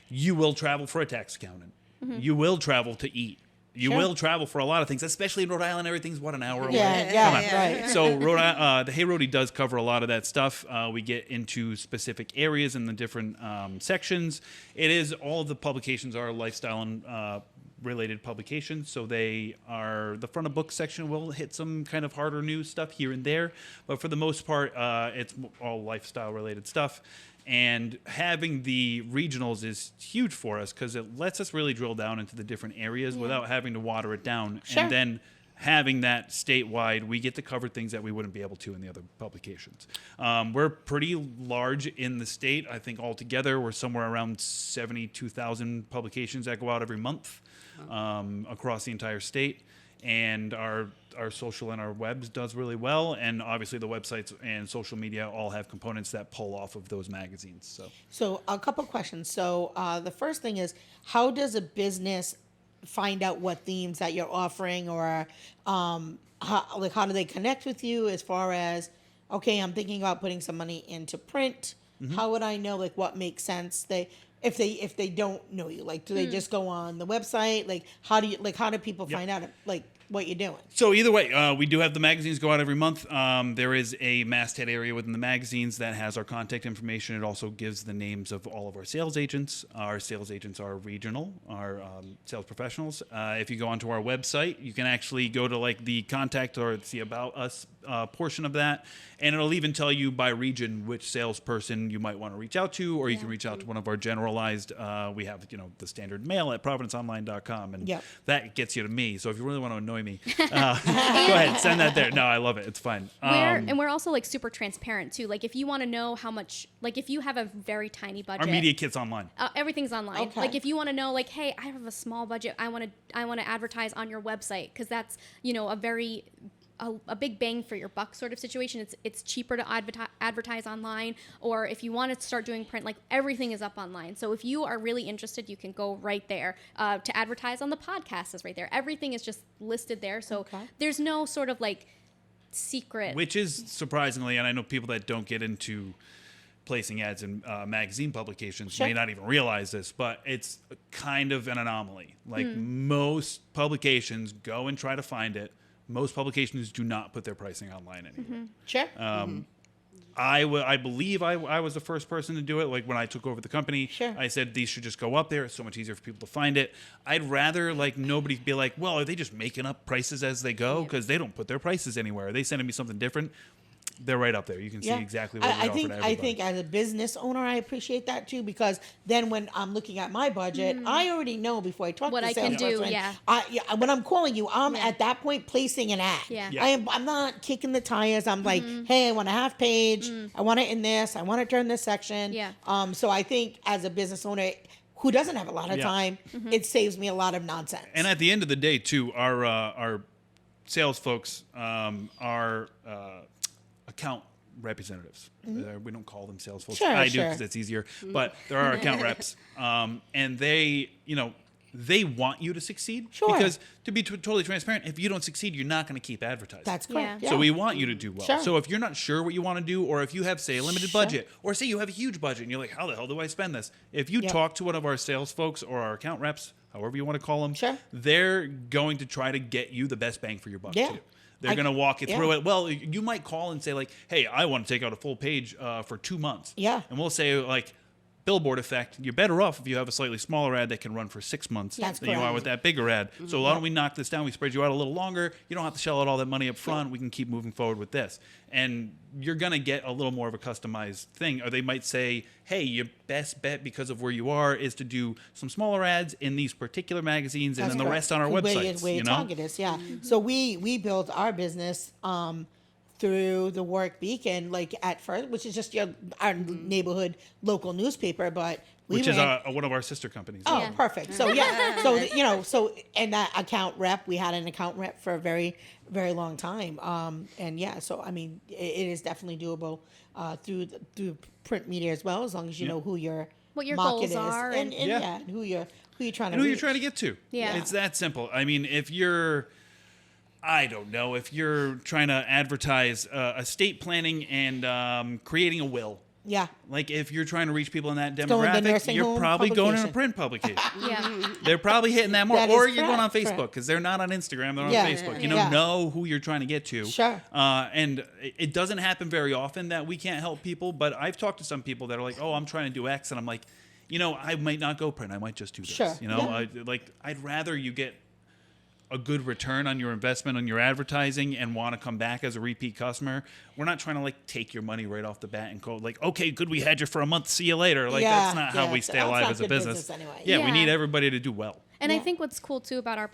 you will travel for a tax accountant. You will travel to eat. You Sure. will travel for a lot of things, especially in Rhode Island. Everything's an hour away. Yeah, Come on. right. So the Hey Rhody does cover a lot of that stuff. We get into specific areas in the different sections. All of the publications are lifestyle and related publications. So they are, the front of book section will hit some kind of harder news stuff here and there. But for the most part, it's all lifestyle related stuff. And having the regionals is huge for us because it lets us really drill down into the different areas without having to water it down. Sure. And then having that statewide, we get to cover things that we wouldn't be able to in the other publications. We're pretty large in the state. I think altogether we're somewhere around 72,000 publications that go out every month across the entire state. And our social and our webs does really well. And obviously the websites and social media all have components that pull off of those magazines. So a couple questions. So the first thing is, how does a business find out what themes that you're offering, or how do they connect with you as far as, okay, I'm thinking about putting some money into print. How would I know what makes sense? if they don't know you? Like, do they just go on the website? Like, how do people find out like what you're doing? So either way, we do have the magazines go out every month. There is a masthead area within the magazines that has our contact information. It also gives the names of all of our sales agents. Our sales agents are regional, our sales professionals. If you go onto our website, you can actually go to like the contact or the About Us portion of that, and it'll even tell you by region which salesperson you might want to reach out to, or you can reach out to one of our generalized. We have the standard mail at providenceonline.com, and that gets you to me. So if you really want to annoy me, go ahead, send that there. No, I love it. It's fine. And we're also like super transparent too. Like if you want to know how much, like if you have a very tiny budget, our media kit's online. Everything's online. Okay. Like if you want to know, like, hey, I have a small budget. I want to advertise on your website because that's a big bang for your buck sort of situation. It's cheaper to advertise online, or if you want to start doing print, like everything is up online. So if you are really interested, you can go right there. To advertise on the podcast is right there. Everything is just listed there. So there's no sort of like secret. Which is surprisingly, and I know people that don't get into placing ads in magazine publications may not even realize this, but it's kind of an anomaly. Like most publications go and try to find it. Most publications do not put their pricing online anymore. Sure. I believe I was the first person to do it. Like when I took over the company, Sure. I said these should just go up there. It's so much easier for people to find it. I'd rather like nobody be like, well, are they just making up prices as they go? Because they don't put their prices anywhere. Are they sending me something different? They're right up there. You can see exactly what we offer to everybody. I think as a business owner, I appreciate that too, because then when I'm looking at my budget, I already know before I talk What to I can do, salesperson. When I'm calling you, I'm at that point placing an ad. Yeah. I'm not kicking the tires. I'm like, hey, I want a half page. I want it in this. I want to turn this section. Yeah. So I think as a business owner who doesn't have a lot of time, it saves me a lot of nonsense. And at the end of the day, too, our sales folks are account representatives. We don't call them sales folks. I do because it's easier. But there are account reps, and they want you to succeed. Sure. Because to be totally transparent, if you don't succeed, you're not going to keep advertising. That's correct. Yeah. So we want you to do well. Sure. So if you're not sure what you want to do, or if you have, say, a limited budget, or say you have a huge budget and you're like, how the hell do I spend this? If you talk to one of our sales folks or our account reps, however you want to call them, they're going to try to get you the best bang for your buck too. They're going to walk you through it. Well, you might call and say like, hey, I want to take out a full page for 2 months. Yeah. And we'll say like, Billboard Effect, you're better off if you have a slightly smaller ad that can run for 6 months than you are with that bigger ad. So why don't we knock this down? We spread you out a little longer. You don't have to shell out all that money up front. We can keep moving forward with this. And you're going to get a little more of a customized thing. Or they might say, hey, your best bet because of where you are is to do some smaller ads in these particular magazines and then the rest on our websites. Where your target is, So we built our business through the Work Beacon, like at first, which is just our neighborhood local newspaper, but which is one of our sister companies. Oh, perfect. So and that account rep, we had an account rep for a very, very long time. So I mean, it is definitely doable through print media as well, as long as you know who your what your market goals is are, and who you're trying to who reach. you're trying to get to. Yeah, it's that simple. I mean, if you're if you're trying to advertise estate planning and creating a will. Yeah. Like if you're trying to reach people in that demographic, you're probably going in a print publication. They're probably hitting that more. Or you're going on Facebook because they're not on Instagram. They're on Facebook. You know who you're trying to get to. Sure. And it doesn't happen very often that we can't help people. But I've talked to some people that are like, oh, I'm trying to do X. And I'm like, I might not go print. I might just do this. Sure. I'd rather you get a good return on your investment on your advertising and want to come back as a repeat customer. We're not trying to take your money right off the bat and go like, okay, good, we had you for a month, see you later. That's not how we stay alive as a business. Anyway. We need everybody to do well. And I think what's cool too about our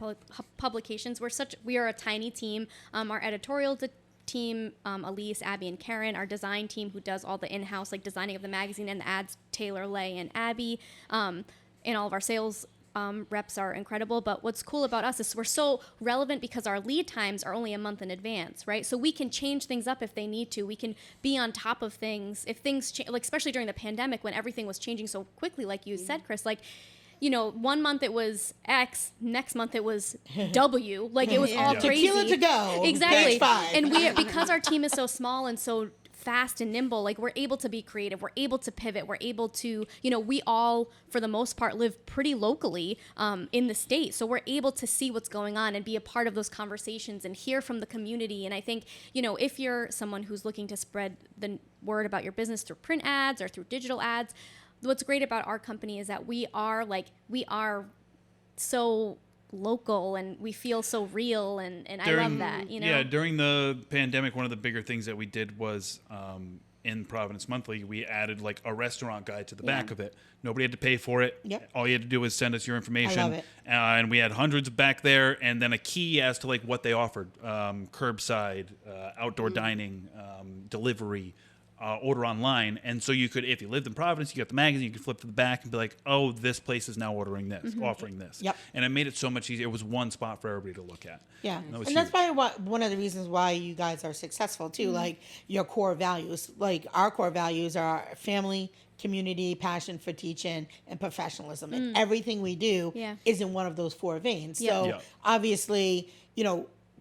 publications, we are a tiny team. Our editorial team, Elise, Abby, and Karen, our design team who does all the in-house designing of the magazine and the ads, Taylor, Lay, and Abby, and all of our sales reps are incredible, but what's cool about us is we're so relevant because our lead times are only a month in advance, right? So we can change things up if they need to. We can be on top of things if things change, especially during the pandemic when everything was changing so quickly, like you said, Chris. 1 month it was X, next month it was W. It was all crazy. Tequila to go. Exactly. Page 5. And because our team is so small and so fast and nimble. Like we're able to be creative. We're able to pivot. We're able to, we all, for the most part, live pretty locally in the state. So we're able to see what's going on and be a part of those conversations and hear from the community. And I think, if you're someone who's looking to spread the word about your business through print ads or through digital ads, what's great about our company is that we are so local and we feel so real, and I love that. Yeah, during the pandemic, one of the bigger things that we did was in Providence Monthly, we added like a restaurant guide to the back of it. Nobody had to pay for it. Yep. All you had to do was send us your information. I love it. And we had hundreds back there, and then a key as to like what they offered: curbside, outdoor dining, delivery. Order online. And so you could, if you lived in Providence, you got the magazine, you could flip to the back and be like, oh, this place is now ordering this, offering this. Yep. And it made it so much easier. It was one spot for everybody to look at. Yeah. And That's probably one of the reasons why you guys are successful too. Like your core values, like our core values are family, community, passion for teaching, and professionalism. And everything we do is in one of those 4 veins. So obviously,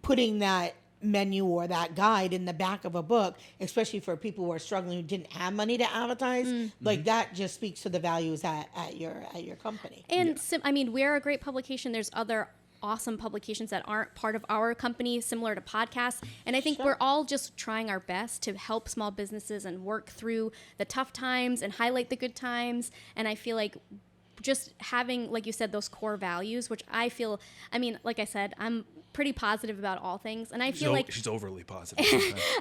putting that menu or that guide in the back of a book, especially for people who are struggling, who didn't have money to advertise, like that just speaks to the values at your company. And we're a great publication. There's other awesome publications that aren't part of our company, similar to podcasts. And I think we're all just trying our best to help small businesses and work through the tough times and highlight the good times. And I feel like just having, like you said, those core values, which I feel, like I said, I'm pretty positive about all things. And I feel like she's overly positive.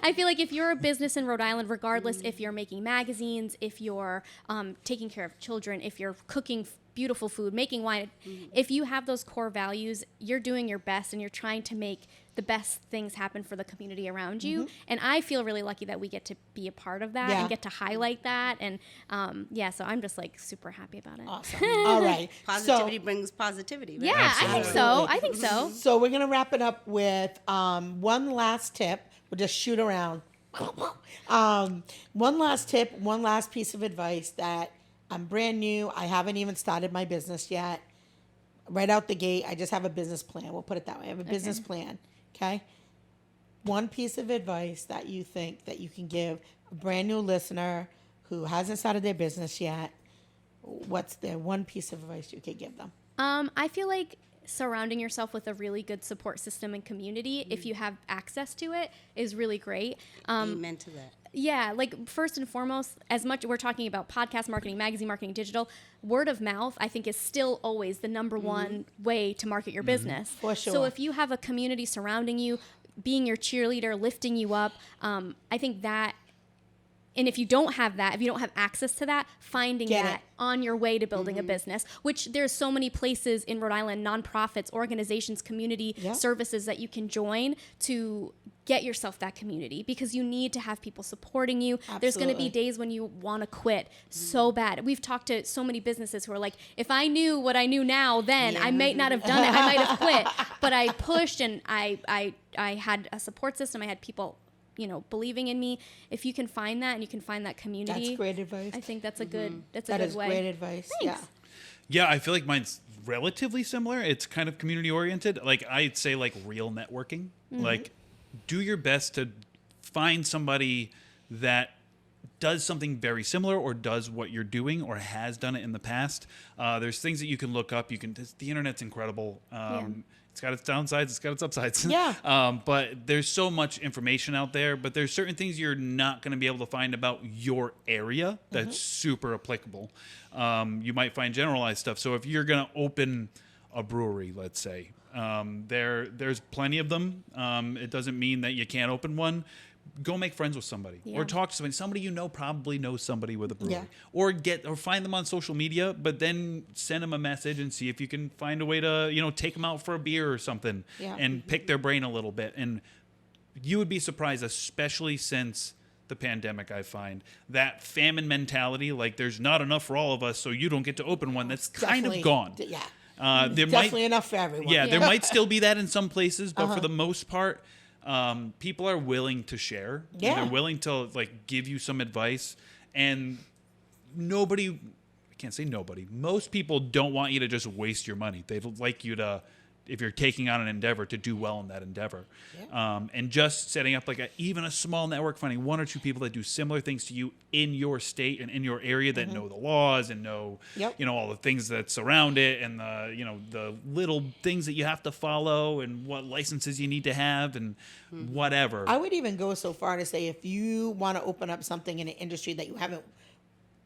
I feel like if you're a business in Rhode Island, regardless if you're making magazines, if you're taking care of children, if you're cooking beautiful food, making wine, if you have those core values, you're doing your best and you're trying to make the best things happen for the community around you. And I feel really lucky that we get to be a part of that and get to highlight that. And so I'm just like super happy about it. Awesome. All right. Positivity brings positivity. Right? Yeah, I think so. So we're going to wrap it up with one last tip. We'll just shoot around. One last tip, one last piece of advice that I'm brand new. I haven't even started my business yet. Right out the gate, I just have a business plan. We'll put it that way. I have a business plan. Okay. One piece of advice that you think that you can give a brand new listener who hasn't started their business yet. What's the one piece of advice you could give them? I feel like surrounding yourself with a really good support system and community, if you have access to it, is really great. Amen to that. Yeah, like first and foremost, as much we're talking about podcast marketing, magazine marketing, digital, word of mouth, I think is still always the number one way to market your business. For sure. So if you have a community surrounding you, being your cheerleader, lifting you up, I think that, and if you don't have that, if you don't have access to that, finding that on your way to building a business, which there's so many places in Rhode Island, nonprofits, organizations, community services that you can join to get yourself that community, because you need to have people supporting you. Absolutely. There's going to be days when you want to quit so bad. We've talked to so many businesses who are like, if I knew what I knew now then, I might not have done it. I might have quit. But I pushed and I had a support system. I had people believing in me. If you can find that and you can find that community, that's great advice. I think that's a good, that good is way. Great advice. Thanks. Yeah, I feel like mine's relatively similar. It's kind of community oriented. Like I'd say like real networking, like do your best to find somebody that does something very similar or does what you're doing or has done it in the past. There's things that you can look up. The internet's incredible. It's got its downsides, it's got its upsides. Yeah. But there's so much information out there, but there's certain things you're not going to be able to find about your area that's super applicable. You might find generalized stuff. So if you're going to open a brewery, let's say, there's plenty of them. It doesn't mean that you can't open one. Go make friends with somebody or talk to somebody. Somebody you know probably knows somebody with a brewery, or find them on social media, but then send them a message and see if you can find a way to, take them out for a beer or something and pick their brain a little bit. And you would be surprised, especially since the pandemic, I find that famine mentality, like there's not enough for all of us, so you don't get to open one. That's kind of gone. Yeah. There definitely enough for everyone. Yeah, there might still be that in some places, but for the most part, people are willing to share. Yeah. They're willing to give you some advice, and I can't say nobody. Most people don't want you to just waste your money. They'd like you to, if you're taking on an endeavor, to do well in that endeavor. And just setting up like even a small network, finding one or two people that do similar things to you in your state and in your area that know the laws and know, all the things that surround it, and the little things that you have to follow and what licenses you need to have and whatever. I would even go so far to say, if you want to open up something in an industry that you haven't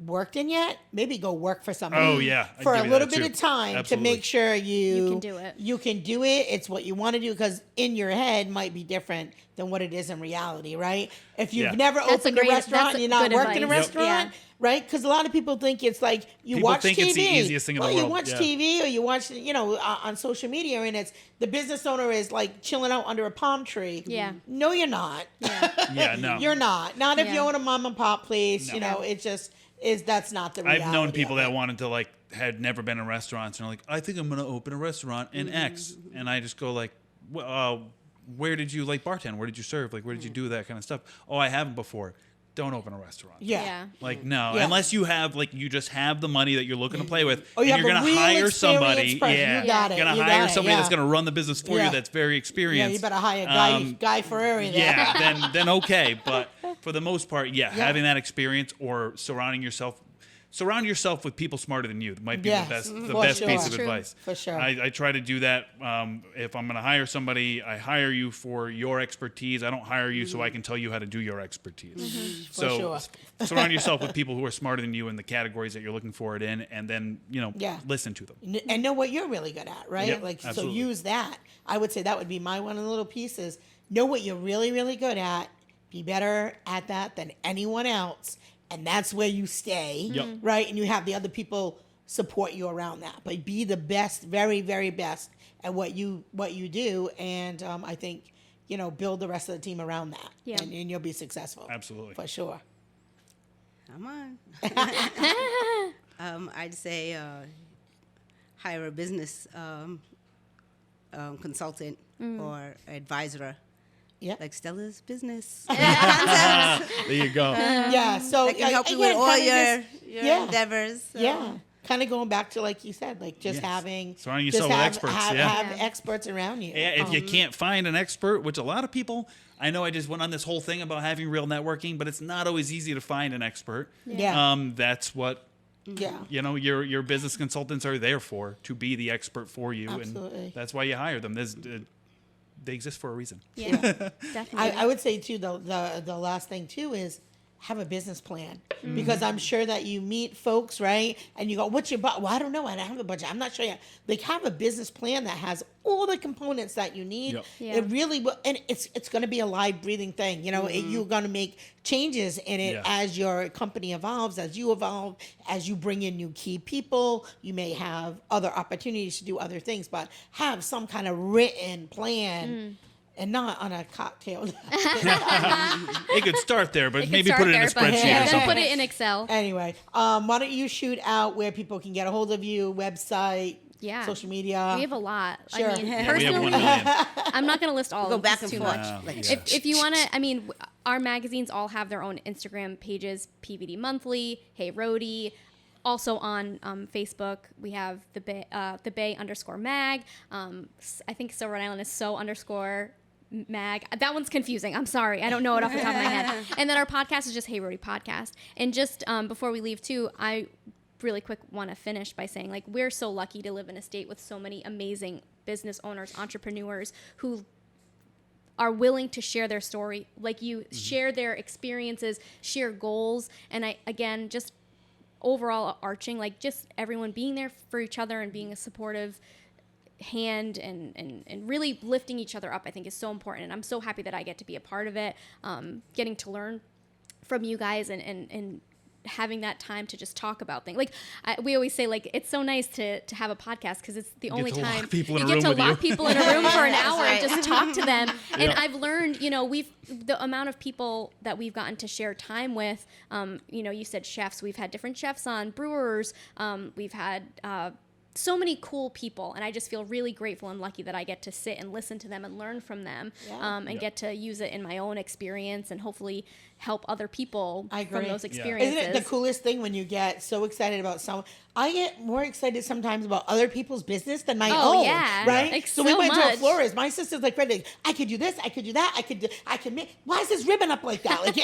worked in yet, maybe go work for somebody for a little bit of time to make sure you can do it. You can do it. It's what you want to do, because in your head might be different than what it is in reality, right? If you've never opened a restaurant and you're not worked in a restaurant, right? Because a lot of people think it's like people watch think TV. it's the easiest thing in the world. You watch TV or you watch, on social media, and it's the business owner is like chilling out under a palm tree. Yeah. No, you're not. No. You're not. Not if you own a mom and pop place. No. It just is. That's not the reality. I've known people that wanted to had never been in restaurants and are like, I think I'm going to open a restaurant in X. And I just go like, where did you bartend? Where did you serve? Where did you do that kind of stuff? Oh, I haven't before. Don't open a restaurant. Yeah. No, unless you have you just have the money that you're looking to play with, and you're going to hire somebody. You got it. You're going to hire somebody that's going to run the business for you that's very experienced. Yeah, you better hire Guy Ferrari there. Yeah, then okay, but for the most part, having that experience or surround yourself with people smarter than you might be the best piece of advice. For sure. I try to do that. If I'm going to hire somebody, I hire you for your expertise. I don't hire you so I can tell you how to do your expertise. So surround yourself with people who are smarter than you in the categories that you're looking for it in, and then listen to them and know what you're really good at, right? Yep, So use that. I would say that would be my one of the little pieces. Know what you're really, really good at. Be better at that than anyone else. And that's where you stay, right? And you have the other people support you around that. But be the best, very, very best at what you do. And I think, build the rest of the team around that. Yeah. And you'll be successful. Absolutely. For sure. Come on. I'd say hire a business consultant or advisor. Yeah, like Stella's business. There you go. So I can help you with all your endeavors. So. Yeah, kind of going back to like you said, having surrounding yourself with experts. Have experts around you. Yeah, if you can't find an expert, which a lot of people, I know I just went on this whole thing about having real networking, but it's not always easy to find an expert. Yeah. That's what. Yeah. Your business consultants are there to be the expert for you. Absolutely. And that's why you hire them. They exist for a reason. Yeah, definitely. I would say too, the last thing too is have a business plan, because I'm sure that you meet folks, right? And you go, what's your budget? Well, I don't know. I don't have a budget. I'm not sure yet. Have a business plan that has all the components that you need. Yep. Yeah. It really will. And it's going to be a live breathing thing. You're going to make changes in it as your company evolves, as you evolve, as you bring in new key people. You may have other opportunities to do other things, but have some kind of written plan. And not on a cocktail. It could start there, but maybe put it in a spreadsheet or something. Put it in Excel. Anyway, why don't you shoot out where people can get a hold of you, website, social media? We have a lot. Sure. I mean, we have personally, 1 million. I'm not going to list all Go of them. back and too forth. much. If you want to, our magazines all have their own Instagram pages, PVD Monthly, Hey Rhody. Also on Facebook, we have the Bay _mag. I think So Rhode Island is _mag. That one's confusing. I'm sorry. I don't know it off the top of my head. And then our podcast is just Hey Rhody Podcast. And just before we leave too, I really quick want to finish by saying we're so lucky to live in a state with so many amazing business owners, entrepreneurs who are willing to share their story, share their experiences, share goals. And just overall arching, just everyone being there for each other and being a supportive hand and really lifting each other up, I think is so important. And I'm so happy that I get to be a part of it, getting to learn from you guys and having that time to just talk about things. We always say, it's so nice to have a podcast because it's the only time you get to lock people in a room for an hour and just talk to them. And I've learned, the amount of people that we've gotten to share time with, you said chefs, we've had different chefs on, brewers, we've had so many cool people, and I just feel really grateful and lucky that I get to sit and listen to them and learn from them, and get to use it in my own experience and hopefully help other people from those experiences. Isn't it the coolest thing when you get so excited about someone? I get more excited sometimes about other people's business than my own. Yeah. Right? Like, so we went to a much. florist. My sister's like, I could do this, I could do that, I can make, why is this ribbon up like that? Like,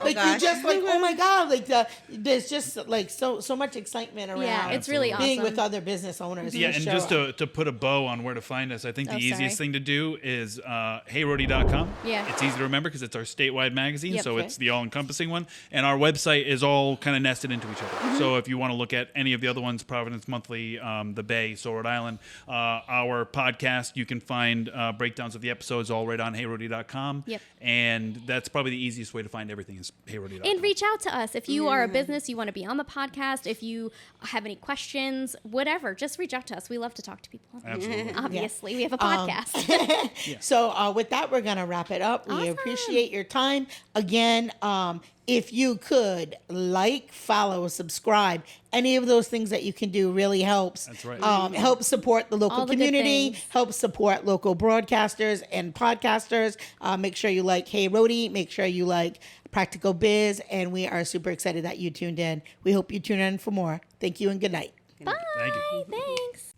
like you're just like, oh my God, like there's just like so much excitement around. Yeah, it's really awesome. Being with other business owners. Yeah, for and sure. just to put a bow on where to find us, I think the easiest thing to do is heyrhody.com. Yeah. It's easy to remember because it's our statewide magazine, Yep. so it's the all-encompassing one. And our website is all kind of nested into each other. So if you want to look at any of the other ones, Providence Monthly, the Bay, so Rhode Island, our podcast, you can find breakdowns of the episodes all right on heyrhody.com. Yep. And that's probably the easiest way to find everything is heyrhody.com. And reach out to us if you are a business, you want to be on the podcast, if you have any questions, whatever, just reach out to us. We love to talk to people. Absolutely. Obviously, we have a podcast. So with that, we're going to wrap it up. We Awesome. appreciate your time. Again, if you could like, follow, subscribe, any of those things that you can do really helps. That's right. Help support the local All the good community, things. help support local broadcasters and podcasters. Make sure you like Hey Rhody, make sure you like Practical Biz, and we are super excited that you tuned in. We hope you tune in for more. Thank you and good night. Bye. Thank you. Thanks.